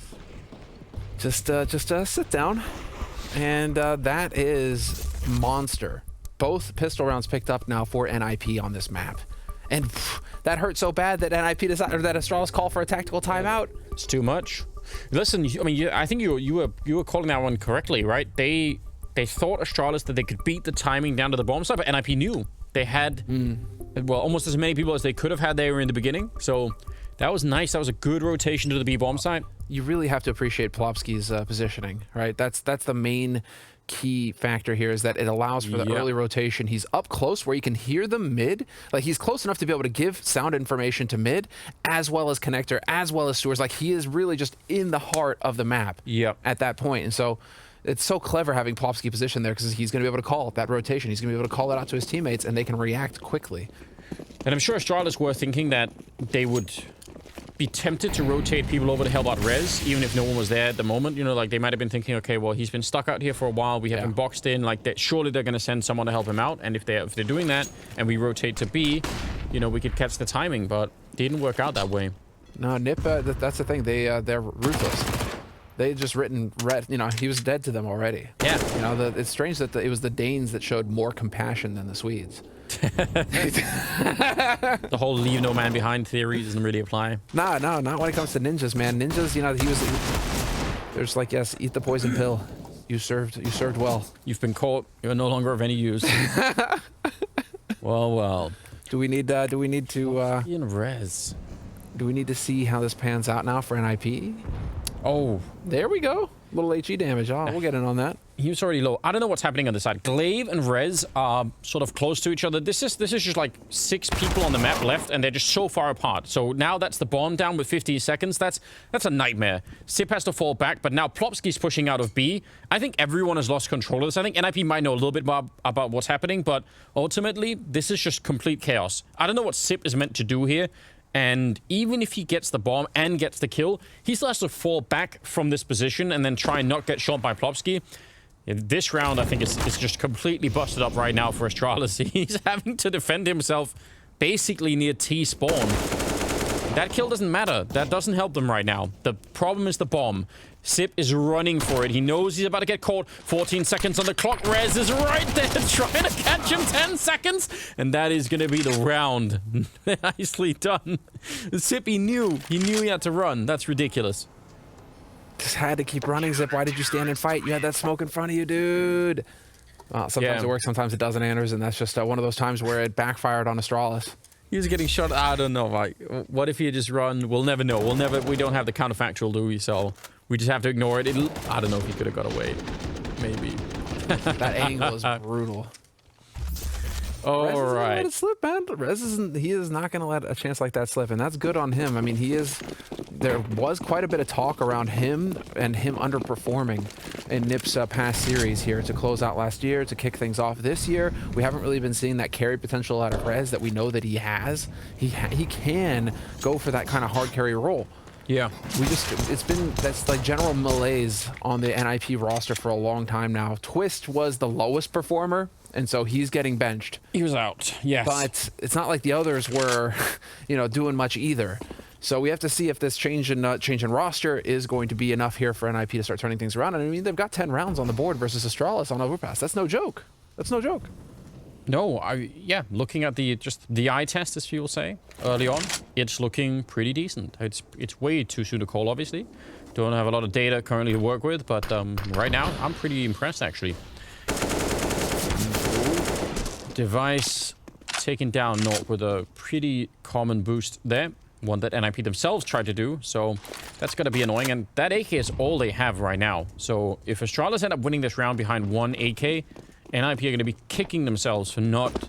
Just sit down, and that is monster. Both pistol rounds picked up now for NIP on this map, and that hurt so bad that NIP decided, or that ASTRALIS called for a tactical timeout. It's too much. Listen, I mean, I think you were calling that one correctly, right? They thought ASTRALIS that they could beat the timing down to the bomb site, but NIP knew. They had, well, almost as many people as they could have had there in the beginning. So that was nice. That was a good rotation to the B bomb site. You really have to appreciate Plopsky's positioning, right? That's the main key factor here, is that it allows for the early rotation. He's up close where you can hear them mid. Like, he's close enough to be able to give sound information to mid, as well as connector, as well as sewers. Like, he is really just in the heart of the map at that point. And so it's so clever having Plopsky positioned there, because he's going to be able to call that rotation. He's going to be able to call it out to his teammates, and they can react quickly. And I'm sure ASTRALIS were thinking that they would be tempted to rotate people over to help out Rez, even if no one was there at the moment. You know, like, they might have been thinking, okay, well, he's been stuck out here for a while. We have him boxed in. Like, surely they're going to send someone to help him out. And if they're doing that, and we rotate to B, you know, we could catch the timing. But it didn't work out that way. No, Nip, that's the thing. They're ruthless. They had just written red, you know, he was dead to them already. Yeah. You know, it's strange that it was the Danes that showed more compassion than the Swedes. The whole leave no man behind theory doesn't really apply. No, not when it comes to ninjas, man. Ninjas, you know, there's like, yes, eat the poison pill. You served well. You've been caught. You're no longer of any use. Well. Do we need to in Rez. Do we need to see how this pans out now for NIP? Oh, there we go. Little HE damage. Oh, we'll get in on that. He was already low. I don't know what's happening on the side. Glaive and Rez are sort of close to each other. This is just like 6 people on the map left, and they're just so far apart. So now that's the bomb down with 50 seconds. That's a nightmare. Sip has to fall back, but now Plopsky's pushing out of B. I think everyone has lost control of this. I think NIP might know a little bit more about what's happening, but ultimately, this is just complete chaos. I don't know what Sip is meant to do here. And even if he gets the bomb and gets the kill, he still has to fall back from this position and then try and not get shot by Plopsky. This round, I think, is just completely busted up right now for Astralis. He's having to defend himself basically near T-spawn. That kill doesn't matter. That doesn't help them right now. The problem is the bomb. Sip is running for it. He knows he's about to get caught. 14 seconds on the clock. Rez is right there trying to catch him. 10 seconds. And that is going to be the round. Nicely done. Sip, he knew he had to run. That's ridiculous. Just had to keep running, Zip. Why did you stand and fight? You had that smoke in front of you, dude. Sometimes it works, sometimes it doesn't, Anders, and that's just one of those times where it backfired on Astralis. He was getting shot. I don't know. Like, what if he had just run? We'll never know. We don't have the counterfactual, do we? So we just have to ignore it. I don't know if he could have got away. Maybe. That angle is brutal. All right. Let it slip, man. Rez he is not going to let a chance like that slip, and that's good on him. I mean, there was quite a bit of talk around him and him underperforming in NIP's past series here to close out last year, to kick things off this year. We haven't really been seeing that carry potential out of Rez that we know that he has. He can go for that kind of hard carry role. Yeah. That's like general malaise on the NIP roster for a long time now. Twist was the lowest performer, and so he's getting benched. He was out, yes. But it's not like the others were, doing much either. So we have to see if this change in roster is going to be enough here for NIP to start turning things around. And I mean, they've got 10 rounds on the board versus Astralis on Overpass. That's no joke. That's no joke. No, yeah, looking at the eye test, as people say, early on, it's looking pretty decent. It's way too soon to call, obviously. Don't have a lot of data currently to work with, but right now, I'm pretty impressed, actually. Device taken down North with a pretty common boost there. One that NIP themselves tried to do, so that's going to be annoying. And that AK is all they have right now. So if Astralis end up winning this round behind 1 AK, NIP are going to be kicking themselves for not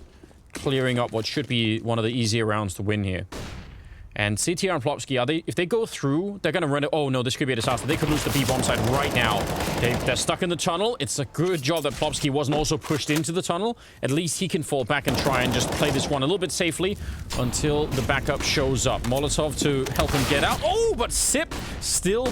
clearing up what should be one of the easier rounds to win here. And CTR and Plopsky, if they go through, they're going to run it. Oh no, this could be a disaster. They could lose the B-bomb side right now. They're stuck in the tunnel. It's a good job that Plopsky wasn't also pushed into the tunnel. At least he can fall back and try and just play this one a little bit safely until the backup shows up. Molotov to help him get out. Oh, but Sip still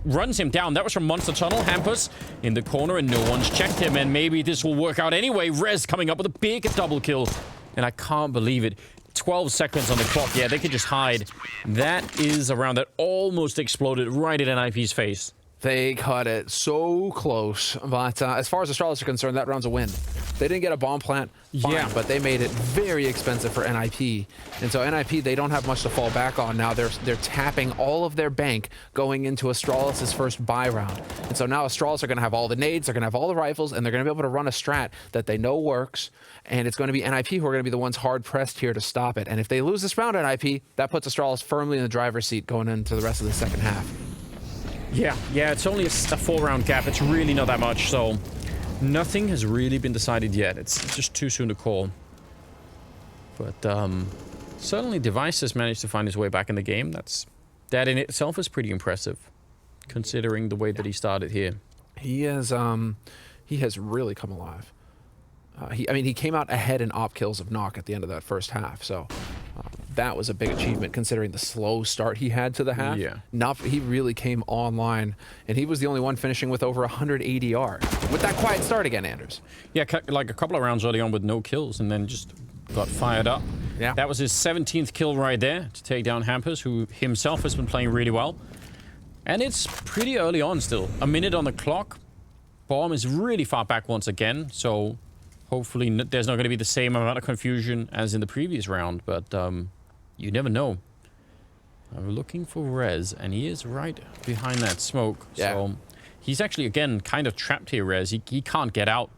runs him down. That was from Monster Tunnel. Hampus in the corner, and no one's checked him. And maybe this will work out anyway. Rez coming up with a big double kill. And I can't believe it. 12 seconds on the clock. Yeah, they could just hide. That is a round that almost exploded right at NIP's face. They cut it so close. But as far as Astralis are concerned, that round's a win. They didn't get a bomb plant, fine, yeah, but they made it very expensive for NIP. And so NIP, they don't have much to fall back on now. They're tapping all of their bank going into Astralis' first buy round. And so now Astralis are going to have all the nades, they're going to have all the rifles, and they're going to be able to run a strat that they know works. And it's going to be NIP who are going to be the ones hard-pressed here to stop it. And if they lose this round, NIP, that puts Astralis firmly in the driver's seat going into the rest of the second half. Yeah, it's only a 4-round gap. It's really not that much, so nothing has really been decided yet. It's just too soon to call. But certainly Device has managed to find his way back in the game. That in itself is pretty impressive, considering the way that he started here. He has really come alive. He came out ahead in op kills of Knock at the end of that first half, so that was a big achievement considering the slow start he had to the half. Yeah. He really came online, and he was the only one finishing with over 100 ADR. With that quiet start again, Anders. Yeah, like a couple of rounds early on with no kills, and then just got fired up. Yeah. That was his 17th kill right there to take down Hampus, who himself has been playing really well. And it's pretty early on still. A minute on the clock. Bomb is really far back once again, so hopefully there's not going to be the same amount of confusion as in the previous round, but you never know. I'm looking for Rez, and he is right behind that smoke. Yeah. So he's actually, again, kind of trapped here, Rez. He can't get out.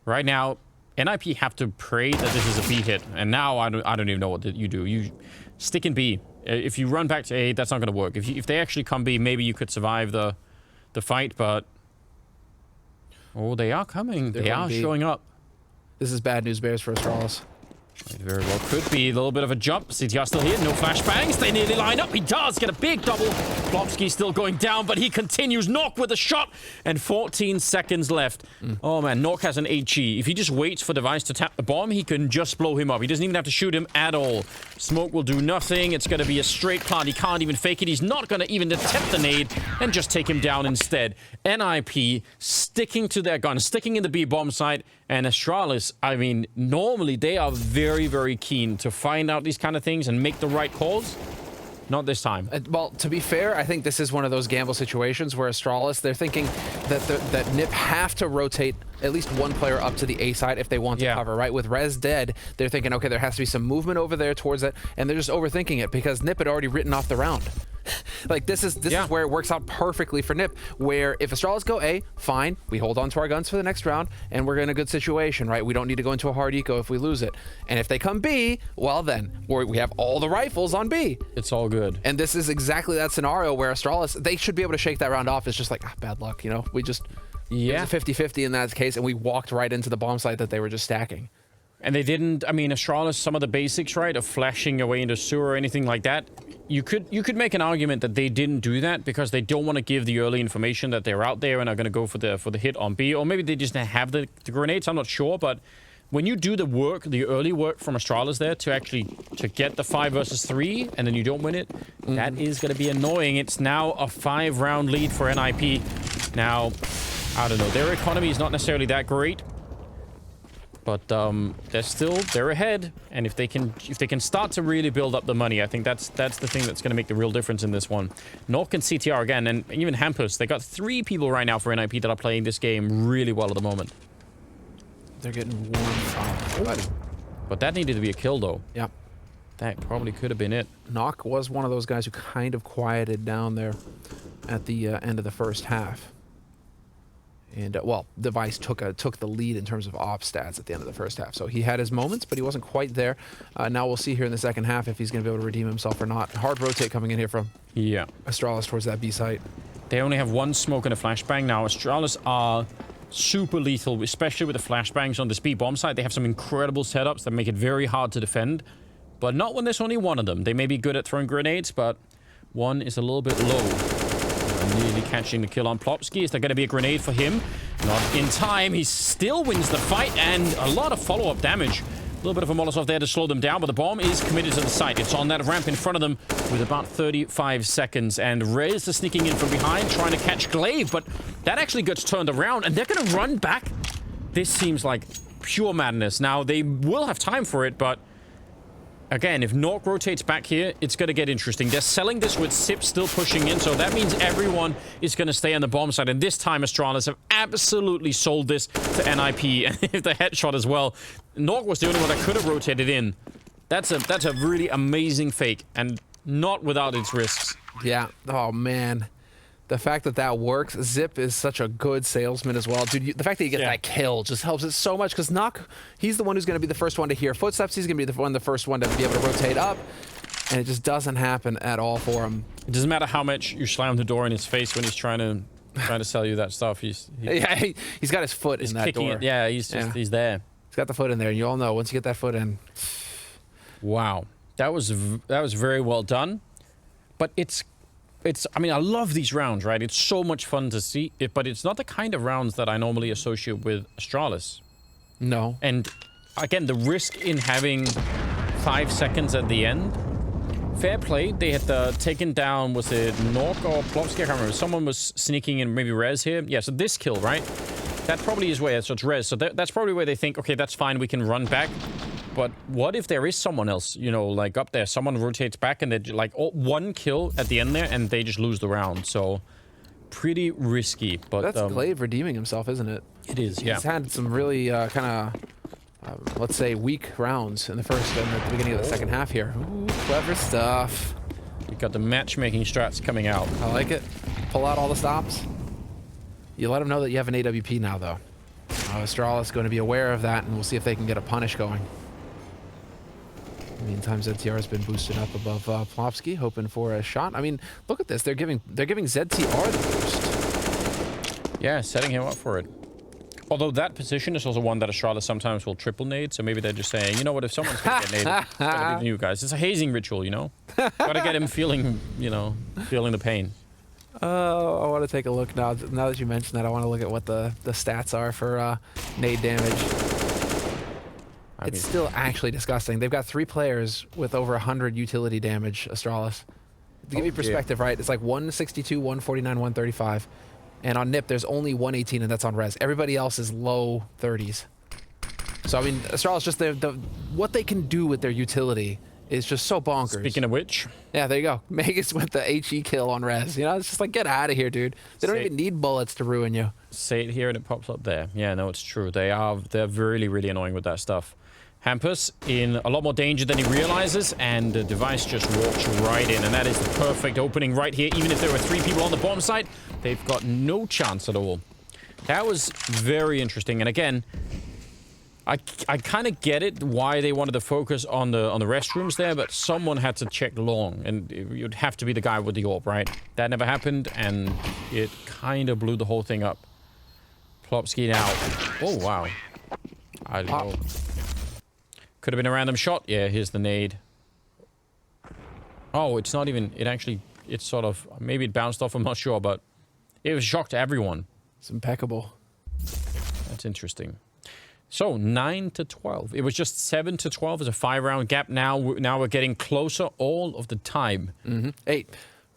Right now, NIP have to pray that this is a B hit, and now I don't even know what you do. You stick in B. If you run back to A, that's not going to work. If they actually come B, maybe you could survive the fight, but... Oh, they are coming. They're They going are B. showing up. This is bad news bears for Astralis. It very well could be a little bit of a jump. CTR still here. No flashbangs. They nearly line up. He does get a big double. Plopsky still going down, but he continues. Nork with a shot. And 14 seconds left. Oh, man. Nork has an HE. If he just waits for Device to tap the bomb, he can just blow him up. He doesn't even have to shoot him at all. Smoke will do nothing. It's going to be a straight plant. He can't even fake it. He's not going to even attempt the nade and just take him down instead. NIP sticking to their gun, sticking in the B bomb site. And Astralis, I mean, normally they are very, very keen to find out these kind of things and make the right calls. Not this time. Well, to be fair, I think this is one of those gamble situations where Astralis, they're thinking that NIP have to rotate at least one player up to the A side if they want to cover, right? With Rez dead, they're thinking, okay, there has to be some movement over there towards it, and they're just overthinking it because NIP had already written off the round. Like, this is where it works out perfectly for NIP, where if Astralis go A, fine, we hold on to our guns for the next round, and we're in a good situation, right? We don't need to go into a hard eco if we lose it. And if they come B, well then, we have all the rifles on B. It's all good. And this is exactly that scenario where Astralis, they should be able to shake that round off. It's just like, bad luck, you know? We just, it was a 50-50 in that case, and we walked right into the bomb site that they were just stacking. And they didn't, I mean, Astralis, some of the basics, right, of flashing away into sewer or anything like that, you could make an argument that they didn't do that because they don't want to give the early information that they're out there and are going to go for the hit on B, or maybe they just have the grenades, I'm not sure, but when you do the work, the early work from Astralis there to get the 5 versus 3 and then you don't win it, that is going to be annoying. It's now a 5-round lead for NIP. Now, I don't know, their economy is not necessarily that great. But they're ahead, and if they can start to really build up the money, I think that's the thing that's going to make the real difference in this one. Nork and CTR again, and even Hampus. They got 3 people right now for NIP that are playing this game really well at the moment. They're getting warm up. But that needed to be a kill, though. Yeah. That probably could have been it. Nock was one of those guys who kind of quieted down there at the end of the first half. And, well, Device took the lead in terms of op stats at the end of the first half. So he had his moments, but he wasn't quite there. Now we'll see here in the second half if he's going to be able to redeem himself or not. Hard rotate coming in here from Astralis towards that B site. They only have 1 smoke and a flashbang now. Astralis are super lethal, especially with the flashbangs on this B bomb site. They have some incredible setups that make it very hard to defend, but not when there's only 1 of them. They may be good at throwing grenades, but 1 is a little bit low. Nearly catching the kill on Plopsky. Is there going to be a grenade for him? Not in time. He still wins the fight, and a lot of follow-up damage. A little bit of a Molotov there to slow them down, but the bomb is committed to the site. It's on that ramp in front of them with about 35 seconds, and Rez is sneaking in from behind, trying to catch Glaive, but that actually gets turned around, and they're going to run back. This seems like pure madness. Now, they will have time for it, but again, if Nork rotates back here, it's going to get interesting. They're selling this with Sip still pushing in, so that means everyone is going to stay on the bomb side. And this time, Astralis have absolutely sold this to NIP. And if the headshot as well, Nork was the only one that could have rotated in. That's a really amazing fake, and not without its risks. Yeah. Oh, man. The fact that that works, Zip is such a good salesman as well. Dude, the fact that you get that kill just helps it so much, because Nock, he's the one who's going to be the first one to hear footsteps. He's going to be the first one to be able to rotate up, and it just doesn't happen at all for him. It doesn't matter how much you slam the door in his face when he's trying to sell you that stuff. He's got his foot in that door. Yeah, he's there. He's got the foot in there, and you all know once you get that foot in. Wow, that was very well done, but I mean, I love these rounds, right? It's so much fun to see it, but it's not the kind of rounds that I normally associate with Astralis. No. And again, the risk in having 5 seconds at the end. Fair play. They had taken down, was it Nork or Plopsky? I can't remember. Someone was sneaking in, maybe Rez here. Yeah, so this kill, right? That probably is where, so it's Rez. So that's probably where they think, okay, that's fine, we can run back. But what if there is someone else, you know, like up there, someone rotates back and they like 1 kill at the end there and they just lose the round. So pretty risky, but that's Glaive redeeming himself, isn't it? It is. He's had some really kind of let's say weak rounds in the first and at the beginning of the second half here. Ooh, clever stuff. We got the matchmaking strats coming out. I like it. Pull out all the stops. You let them know that you have an AWP now, though. Astralis is going to be aware of that, and we'll see if they can get a punish going. Meantime, ZTR has been boosted up above Plopsky, hoping for a shot. I mean, look at this. They're giving ZTR the boost. Yeah, setting him up for it. Although that position is also one that ASTRALIS sometimes will triple nade, so maybe they're just saying, you know what, if someone's gonna get naded, it's gotta be you guys. It's a hazing ritual, you know? Gotta get him feeling, you know, feeling the pain. Oh, I want to take a look now. Now that you mentioned that, I want to look at what the stats are for nade damage. It's still actually disgusting. They've got 3 players with over 100 utility damage, ASTRALIS. To give you perspective, right? It's like 162, 149, 135. And on NIP, there's only 118, and that's on res. Everybody else is low 30s. So, I mean, ASTRALIS, just what they can do with their utility is just so bonkers. Speaking of which. Yeah, there you go. Magus with the HE kill on res. You know, it's just like, get out of here, dude. They don't even need bullets to ruin you. Say it here and it pops up there. Yeah, no, it's true. They're really, really annoying with that stuff. Hampus in a lot more danger than he realizes, and the device just walks right in, and that is the perfect opening right here. Even if there were 3 people on the bomb site, they've got no chance at all. That was very interesting, and again, I kind of get it why they wanted to focus on the restrooms there, but someone had to check long, and it would have to be the guy with the orb, right? That never happened, and it kind of blew the whole thing up. Plopsky now. Oh wow, I don't know. Could have been a random shot. Yeah, here's the nade. Oh, it's not even... It actually... It's sort of... Maybe it bounced off, I'm not sure, but... It was a shock to everyone. It's impeccable. That's interesting. So, 9 to 12. It was just 7 to 12 as a 5-round gap. Now we're getting closer all of the time. Hey,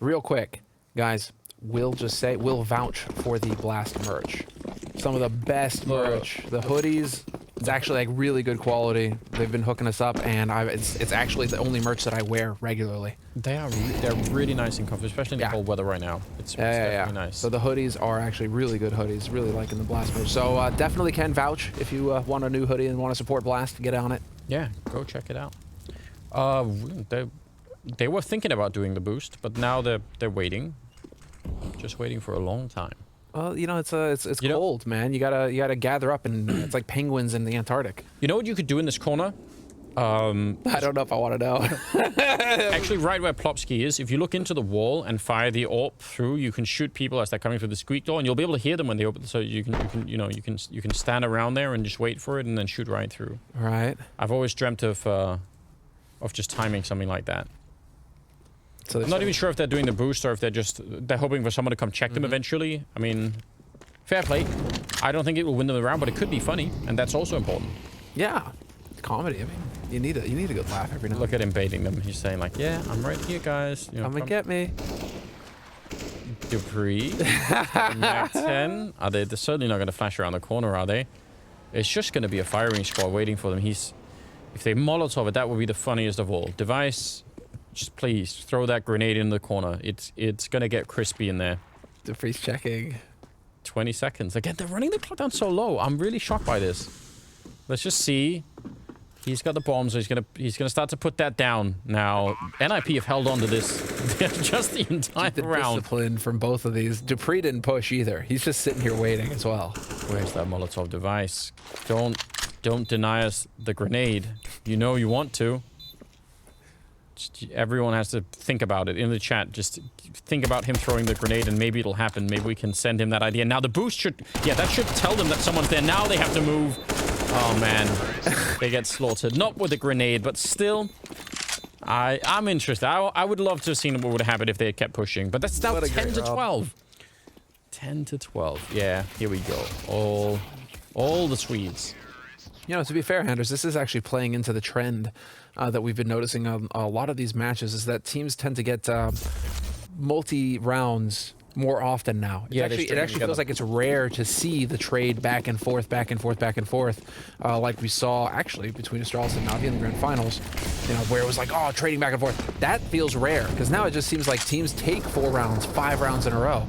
real quick, guys. We'll just say... We'll vouch for the Blast merch. Some of the best merch. The hoodies... It's actually like really good quality. They've been hooking us up, and it's actually the only merch that I wear regularly. They're really nice and comfortable, especially in the cold weather right now. It's definitely nice. So the hoodies are actually really good hoodies. Really liking the Blast merch. So definitely can vouch if you want a new hoodie and want to support Blast. Get on it. Yeah, go check it out. They were thinking about doing the boost, but now they're waiting, just waiting for a long time. Well, you know, it's cold, man. You gotta gather up, and it's like penguins in the Antarctic. You know what you could do in this corner? I don't know if I want to know. Actually, right where Plopsky is, if you look into the wall and fire the orb through, you can shoot people as they're coming through the squeak door, and you'll be able to hear them when they open. So you can stand around there and just wait for it, and then shoot right through. Right. I've always dreamt of just timing something like that. So I'm not even sure if they're doing the boost or if they're hoping for someone to come check them eventually. I mean, fair play. I don't think it will win them the round, but it could be funny, and that's also important. Yeah, comedy. I mean, you need a good laugh every now. Look at him baiting them. He's saying like, "Yeah, I'm right here, guys. You know, come and get me." Dupreeh, Mac 10. They're certainly not going to flash around the corner, are they? It's just going to be a firing squad waiting for them. If they Molotov it, that would be the funniest of all. Device. Just please throw that grenade in the corner. It's gonna get crispy in there. Dupreeh's checking. 20 seconds. Again, they're running the clock down so low. I'm really shocked by this. Let's just see. He's got the bomb, so he's gonna start to put that down. Now, NIP have held on to this just the entire round. Discipline from both of these. Dupreeh didn't push either. He's just sitting here waiting as well. Where's that Molotov device? Don't deny us the grenade. You know you want to. Everyone has to think about it in the chat. Just think about him throwing the grenade, and maybe it'll happen. Maybe we can send him that idea. Now the boost should... Yeah, that should tell them that someone's there. Now they have to move. Oh, man. They get slaughtered. Not with a grenade, but still... I'm interested. I would love to have seen what would have happened if they had kept pushing. But that's now 10 to 12. 10 to 12. Yeah, here we go. All the Swedes. You know, to be fair, Anders, this is actually playing into the trend that we've been noticing on a lot of these matches, is that teams tend to get multi-rounds more often now. It actually feels like it's rare to see the trade back and forth, like we saw actually between ASTRALIS and Navi in the grand finals, you know, where it was like, oh, trading back and forth. That feels rare, because now it just seems like teams take 4 rounds, 5 rounds in a row.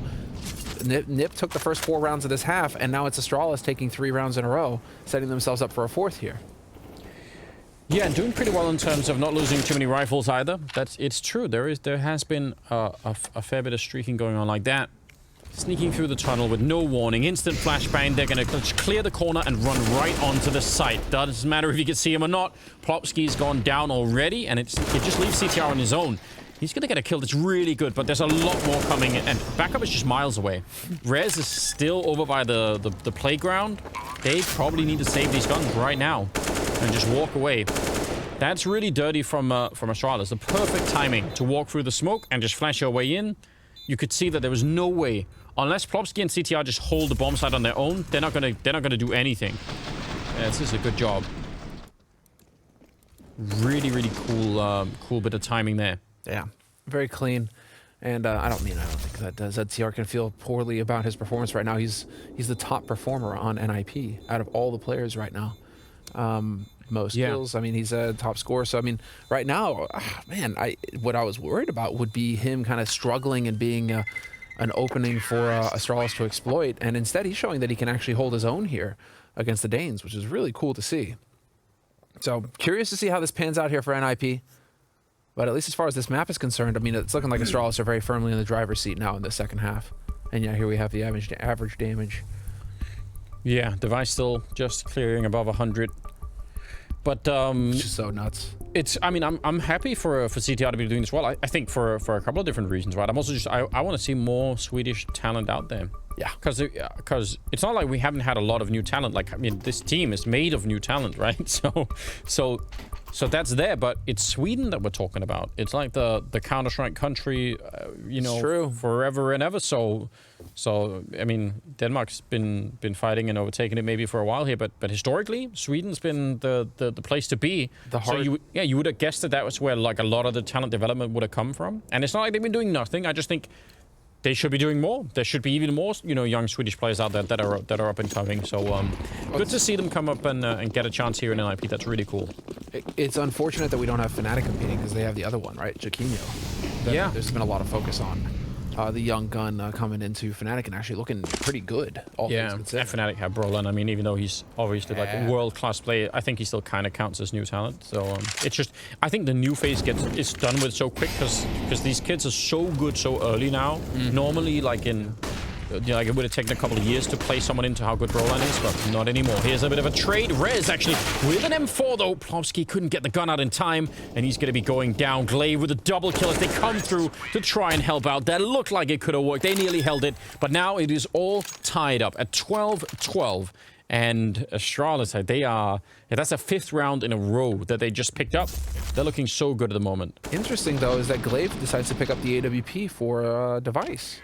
NIP took the first 4 rounds of this half, and now it's ASTRALIS taking 3 rounds in a row, setting themselves up for a 4th here. Yeah, and doing pretty well in terms of not losing too many rifles either. It's true. There has been a fair bit of streaking going on like that. Sneaking through the tunnel with no warning, instant flashbang. They're going to clear the corner and run right onto the site. Doesn't matter if you can see him or not. Plopsky's gone down already, and it just leaves CTR on his own. He's going to get a kill that's really good, but there's a lot more coming, and backup is just miles away. Rez is still over by the playground. They probably need to save these guns right now and just walk away. That's really dirty from ASTRALIS. The perfect timing to walk through the smoke and just flash your way in. You could see that there was no way, unless Plopsky and CTR just hold the bomb site on their own, they're not gonna do anything. Yeah, this is a good job. Really, really cool bit of timing there. Yeah, very clean. And I don't think that ZTR can feel poorly about his performance right now. He's the top performer on NIP out of all the players right now. Most kills. I mean, he's a top scorer. So I mean, right now, man, what I was worried about would be him kind of struggling and being an opening for ASTRALIS to exploit. And instead, he's showing that he can actually hold his own here against the Danes, which is really cool to see. So curious to see how this pans out here for NIP. But at least as far as this map is concerned, I mean, it's looking like ASTRALIS are very firmly in the driver's seat now in the second half. And yeah, here we have the average damage. Yeah, device still just clearing above 100. But it's just so nuts. I mean, I'm happy for CTR to be doing this well. I think for a couple of different reasons, right? I'm also just I want to see more Swedish talent out there. Yeah, because it's not like we haven't had a lot of new talent. Like, I mean, this team is made of new talent, right? So that's there, but it's Sweden that we're talking about. It's like the Counter-Strike country, you know, true. Forever and ever. So I mean, Denmark's been fighting and overtaking it maybe for a while here, but historically, Sweden's been the place to be. So you would have guessed that was where like a lot of the talent development would have come from. And it's not like they've been doing nothing. I just think they should be doing more. There should be even more, you know, young Swedish players out there that are up and coming. So good to see them come up and get a chance here in NIP. That's really cool. It's unfortunate that we don't have Fnatic competing because they have the other one, right? Jaquinho. Yeah. There's been a lot of focus on the young gun coming into Fnatic and actually looking pretty good. Yeah, and Fnatic have Brolin. I mean, even though he's obviously like a world-class player, I think he still kind of counts as new talent. So it's just, I think the new phase is done with so quick because these kids are so good so early now. Normally, like like it would have taken a couple of years to play someone into how good Brolin is, but not anymore. Here's a bit of a trade. Rez actually with an M4 though. Plopsky couldn't get the gun out in time, and he's going to be going down. Glaive with a double kill as they come through to try and help out. That looked like it could have worked. They nearly held it, but now it is all tied up at 12-12. And ASTRALIS, that's a 5th round in a row that they just picked up. They're looking so good at the moment. Interesting though is that Glaive decides to pick up the AWP for Device.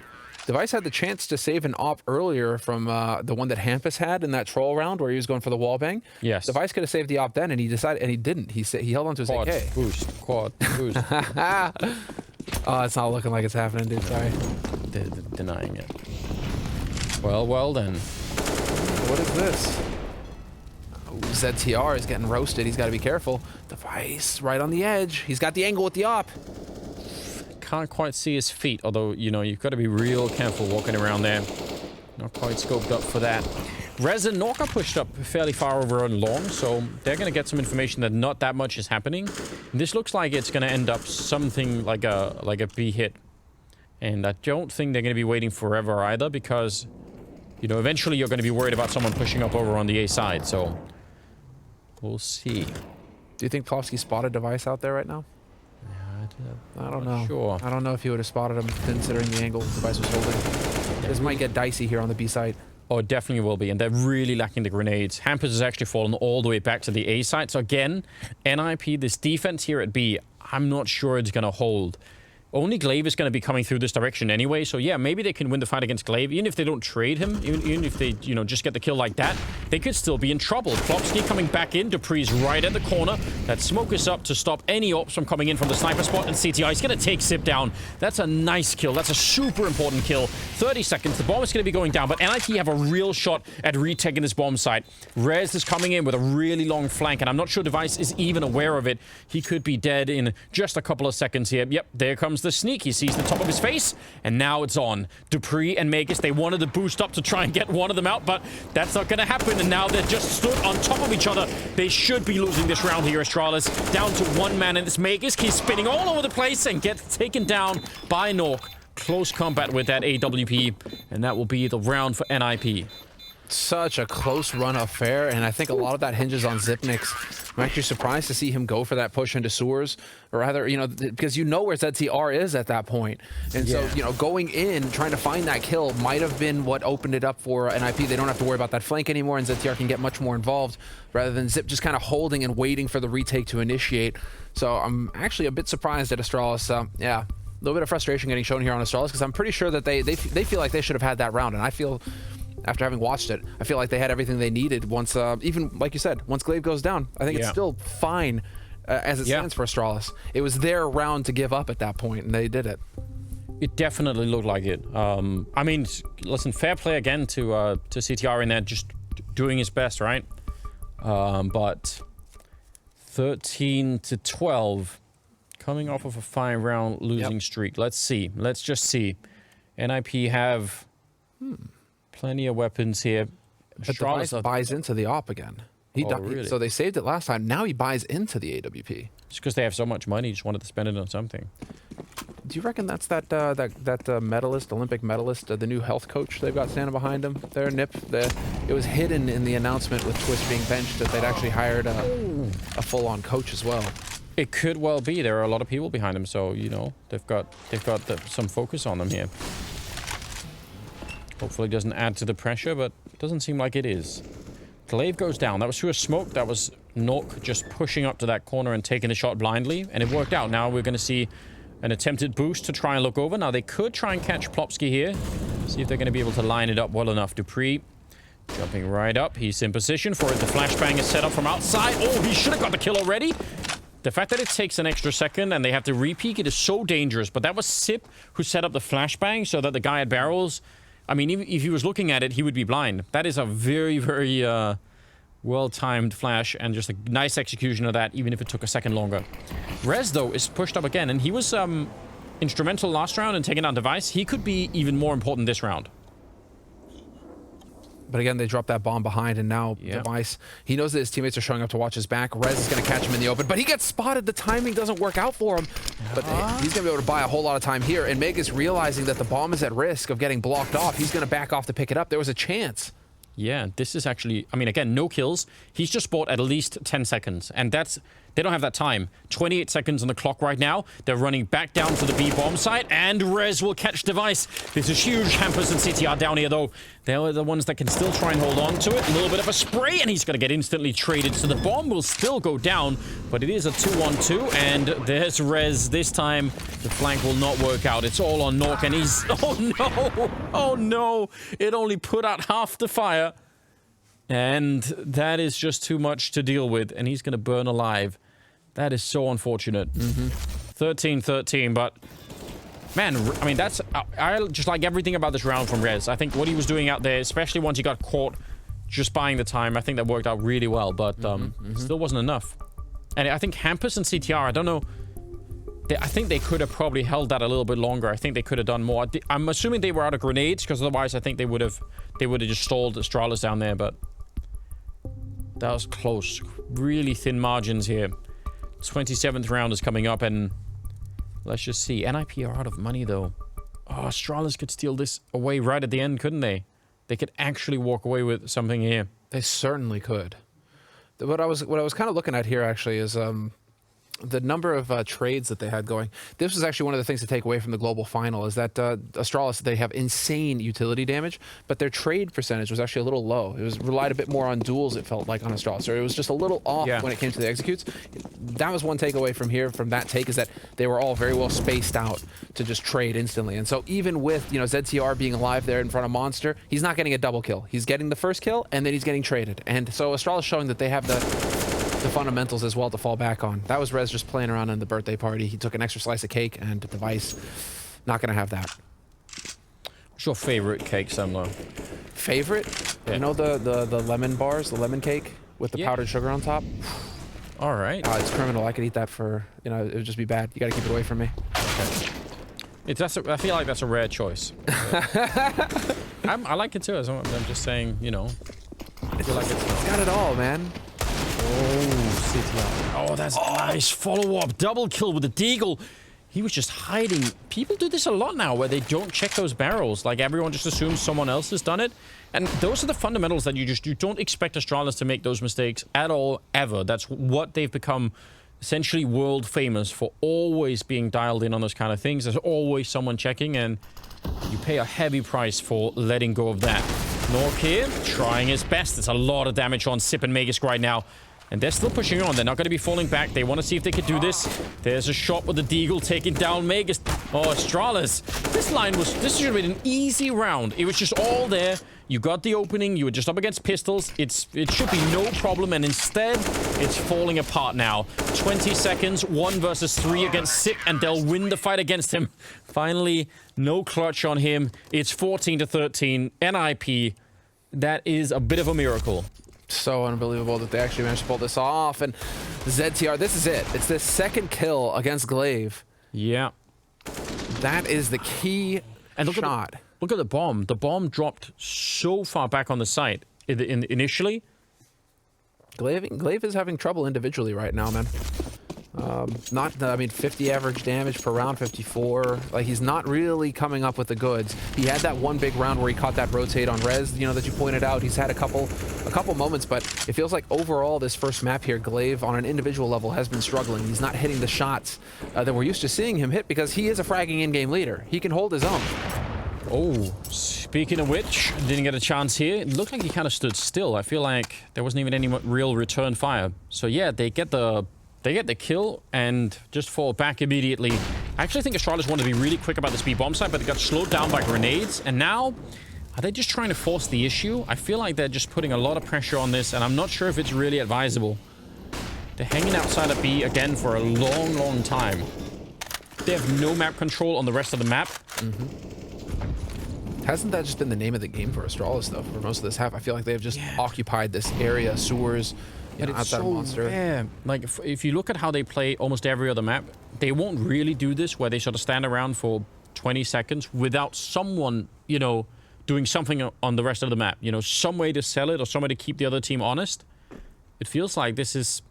Device had the chance to save an op earlier from the one that Hampus had in that troll round where he was going for the wallbang. Yes. Device could have saved the op then, and he decided, and he didn't. He held on to his AK. Quad boost. Oh, it's not looking like it's happening, dude. Sorry. They're denying it. Well then. What is this? Oh, ZTR is getting roasted. He's got to be careful. Device right on the edge. He's got the angle with the op. Can't quite see his feet, although, you know, you've got to be real careful walking around there. Not quite scoped up for that. Rez and Nork are pushed up fairly far over and long, so they're going to get some information that not that much is happening. This looks like it's going to end up something like a B hit. And I don't think they're going to be waiting forever either, because, you know, eventually you're going to be worried about someone pushing up over on the A side, so we'll see. Do you think Plopsky spotted Device out there right now? I don't know. Sure. I don't know if he would have spotted him considering the angle Device was holding. This might get dicey here on the B side. Oh, it definitely will be, and they're really lacking the grenades. Hampus has actually fallen all the way back to the A side. So again, NIP, this defense here at B, I'm not sure it's going to hold. Only Glaive is going to be coming through this direction anyway, so yeah, maybe they can win the fight against Glaive. Even if they don't trade him, even if they, you know, just get the kill like that, they could still be in trouble. Plopsky coming back in, dupreeh's right at the corner. That smoke is up to stop any ops from coming in from the sniper spot, and CTI is going to take Sip down. That's a nice kill. That's a super important kill. 30 seconds, the bomb is going to be going down, but NIP have a real shot at retaking this bomb site. Rez is coming in with a really long flank, and I'm not sure Device is even aware of it. He could be dead in just a couple of seconds here. Yep, there comes the sneak. He sees the top of his face, and now it's on. dupreeh and Magus, they wanted to boost up to try and get one of them out, but that's not going to happen, and now they're just stood on top of each other. They should be losing this round here, ASTRALIS. Down to one man, and this Magus keeps spinning all over the place and gets taken down by Nork. Close combat with that AWP, and that will be the round for NIP. Such a close run affair, and I think a lot of that hinges on Zipnik's. I'm actually surprised to see him go for that push into sewers, or rather, you know, because you know where ZTR is at that point. And so, you know, going in, trying to find that kill might have been what opened it up for NIP. They don't have to worry about that flank anymore, and ZTR can get much more involved, rather than Zip just kind of holding and waiting for the retake to initiate. So I'm actually a bit surprised at Astralis. Yeah, a little bit of frustration getting shown here on Astralis, because I'm pretty sure that they feel like they should have had that round, and I feel, after having watched it, I feel like they had everything they needed once, even like you said, once Glaive goes down. I think it's still fine as it stands for Astralis. It was their round to give up at that point, and they did it. It definitely looked like it. I mean, listen, fair play again to CTR in there, just doing his best, right? But 13 to 12, coming off of a 5-round losing streak. Let's see. Let's just see. NIP have plenty of weapons here. But Device buys into the op again. Really? So they saved it last time. Now he buys into the AWP. Just because they have so much money, just wanted to spend it on something. Do you reckon that's that medalist, Olympic medalist, the new health coach they've got standing behind him there, Nip? It was hidden in the announcement with Twist being benched that they'd actually hired a full-on coach as well. It could well be. There are a lot of people behind him, so you know they've got some focus on them here. Hopefully, it doesn't add to the pressure, but it doesn't seem like it is. Glaive goes down. That was through a smoke. That was Nork just pushing up to that corner and taking the shot blindly, and it worked out. Now we're going to see an attempted boost to try and look over. Now they could try and catch Plopsky here. See if they're going to be able to line it up well enough. Dupreeh jumping right up. He's in position for it. The flashbang is set up from outside. Oh, he should have got the kill already. The fact that it takes an extra second and they have to re-peek it is so dangerous. But that was Sip who set up the flashbang so that the guy at barrels, I mean, even if he was looking at it, he would be blind. That is a very, very well-timed flash and just a nice execution of that, even if it took a second longer. Rez, though, is pushed up again, and he was instrumental last round in taking down Device. He could be even more important this round. But again, they dropped that bomb behind, and now Device, he knows that his teammates are showing up to watch his back. Rez is going to catch him in the open, but he gets spotted. The timing doesn't work out for him. But he's going to be able to buy a whole lot of time here, and Meg is realizing that the bomb is at risk of getting blocked off. He's going to back off to pick it up. There was a chance. Yeah, this is actually, I mean, again, no kills. He's just bought at least 10 seconds, and that's, they don't have that time. 28 seconds on the clock right now. They're running back down to the B bomb site, and Rez will catch Device. This is huge. Hampers and CTR down here, though. They're the ones that can still try and hold on to it. A little bit of a spray, and he's going to get instantly traded. So the bomb will still go down, but it is a 2-on-2, and there's Rez. This time, the flank will not work out. It's all on Nork, and he's... Oh, no! Oh, no! It only put out half the fire. And that is just too much to deal with, and he's going to burn alive. That is so unfortunate. 13-13, but... Man, I mean, that's... I just like everything about this round from Rez. I think what he was doing out there, especially once he got caught just buying the time, I think that worked out really well, but still wasn't enough. And I think Hampus and CTR, I don't know... I think they could have probably held that a little bit longer. I think they could have done more. I'm assuming they were out of grenades, because otherwise I think they would have just stalled Astralis down there, but... That was close. Really thin margins here. 27th round is coming up, and let's just see. NIP are out of money, though. Oh, Astralis could steal this away right at the end, couldn't they? They could actually walk away with something here. They certainly could. What I was kind of looking at here, actually, is the number of trades that they had going. This was actually one of the things to take away from the global final, is that Astralis, they have insane utility damage, but their trade percentage was actually a little low. It was relied a bit more on duels, it felt like, on Astralis, or it was just a little off when it came to the executes. That was one takeaway from here, from that take, is that they were all very well spaced out to just trade instantly. And so even with, you know, ZTR being alive there in front of Monster, he's not getting a double kill. He's getting the first kill, and then he's getting traded. And so Astralis showing that they have the fundamentals as well to fall back on. That was Rez just playing around in the birthday party. He took an extra slice of cake, and Device, not going to have that. What's your favorite cake, Semler? Favorite? Yeah. You know the lemon bars, the lemon cake with the powdered sugar on top? All right. It's criminal. I could eat that for, you know, it would just be bad. You got to keep it away from me. Okay. I feel like that's a rare choice. I like it too. I'm just saying, you know. I feel like it's got it all, man. Oh, CTR. Oh, that's a nice follow-up. Double kill with the Deagle. he was just hiding. People do this a lot now where they don't check those barrels. Like, everyone just assumes someone else has done it. And those are the fundamentals that you don't expect Astralis to make those mistakes at all, ever. That's what they've become essentially world famous for, always being dialed in on those kind of things. There's always someone checking, and you pay a heavy price for letting go of that. Nork here, trying his best. There's a lot of damage on Sip and Magisk right now. And they're still pushing on. They're not going to be falling back. They want to see if they can do this. There's a shot with the Deagle taking down Magisk. Oh, Astralis. This should have been an easy round. It was just all there. You got the opening. You were just up against pistols. It should be no problem. And instead, it's falling apart now. 20 seconds, 1 versus 3 against Sip, and they'll win the fight against him. Finally, no clutch on him. It's 14-13. NIP. That is a bit of a miracle. So unbelievable that they actually managed to pull this off. And ZTR, this is it. It's this second kill against Glaive. Yeah. That is the key shot. Look at the bomb. The bomb dropped so far back on the site initially. Glaive is having trouble individually right now, man. I mean, 50 average damage per round, 54. Like, he's not really coming up with the goods. He had that one big round where he caught that rotate on Rez, you know, that you pointed out. He's had a couple moments, but it feels like overall this first map here, Glaive on an individual level has been struggling. He's not hitting the shots that we're used to seeing him hit, because he is a fragging in-game leader. He can hold his own. Oh, speaking of which, didn't get a chance here. It looked like he kind of stood still. I feel like there wasn't even any real return fire. So yeah, they get the kill and just fall back immediately. I actually think Astralis wanted to be really quick about this B-bomb site, but they got slowed down by grenades. And now, are they just trying to force the issue? I feel like they're just putting a lot of pressure on this, and I'm not sure if it's really advisable. They're hanging outside of B again for a long, long time. They have no map control on the rest of the map. Hasn't that just been the name of the game for Astralis, though, for most of this half? I feel like they've just occupied this area, sewers, But it's so rare. Like, if you look at how they play almost every other map, they won't really do this where they sort of stand around for 20 seconds without someone, you know, doing something on the rest of the map. You know, some way to sell it or some way to keep the other team honest. It feels like this is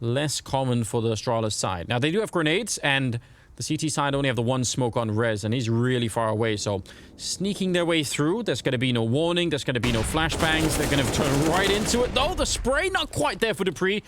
less common for the Astralis side. Now, they do have grenades, and the CT side only have the one smoke on Rez, and he's really far away. So, sneaking their way through, there's going to be no warning. There's going to be no flashbangs. They're going to turn right into it. Oh, the spray, not quite there for dupreeh.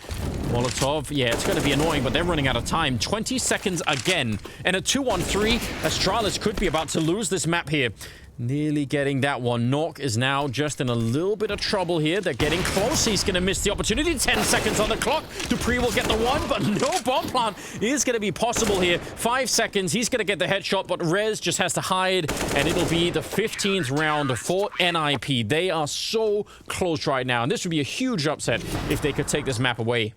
Molotov, yeah, it's going to be annoying, but they're running out of time. 20 seconds again. And a 2-on-3, Astralis could be about to lose this map here. Nearly getting that one. Nork is now just in a little bit of trouble here. They're getting close. He's going to miss the opportunity. 10 seconds on the clock. dupreeh will get the one, but no bomb plant is going to be possible here. 5 seconds. He's going to get the headshot, but Rez just has to hide, and it'll be the 15th round for NIP. They are so close right now, and this would be a huge upset if they could take this map away.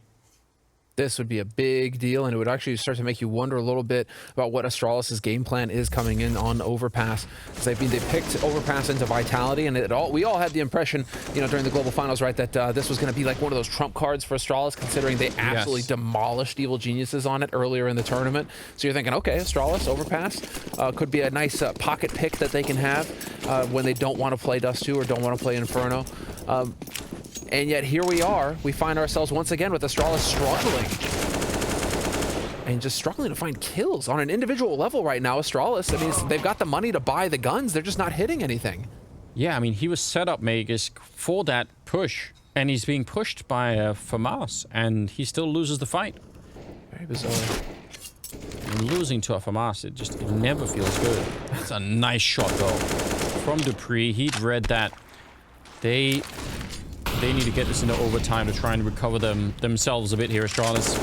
This would be a big deal, and it would actually start to make you wonder a little bit about what Astralis' game plan is coming in on Overpass. Because I mean, they picked Overpass into Vitality, and we all had the impression, you know, during the Global Finals, right, that this was going to be like one of those trump cards for Astralis, considering they absolutely demolished Evil Geniuses on it earlier in the tournament. So you're thinking, okay, Astralis, Overpass could be a nice pocket pick that they can have when they don't want to play Dust 2 or don't want to play Inferno. And yet here we are. We find ourselves once again with Astralis struggling. And just struggling to find kills on an individual level right now. Astralis, I mean, they've got the money to buy the guns. They're just not hitting anything. Yeah, I mean, he was set up, Magisk, for that push. And he's being pushed by FAMAS. And he still loses the fight. Very bizarre. And losing to a FAMAS, it never feels good. That's a nice shot, though. From dupreeh, he'd read that. They need to get this into overtime to try and recover themselves a bit here, Astralis.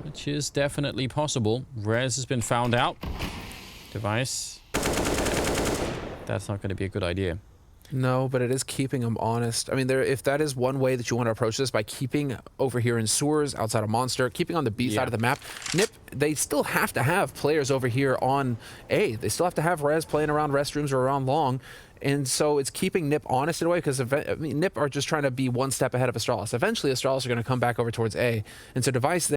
Which is definitely possible. Rez has been found out. Device. That's not going to be a good idea. No, but it is keeping them honest. I mean, if that is one way that you want to approach this, by keeping over here in sewers, outside of Monster, keeping on the B side of the map, NIP, they still have to have players over here on A. They still have to have Rez playing around restrooms or around long. And so it's keeping NIP honest in a way, because I mean, NIP are just trying to be one step ahead of Astralis. Eventually, Astralis are going to come back over towards A. And so Device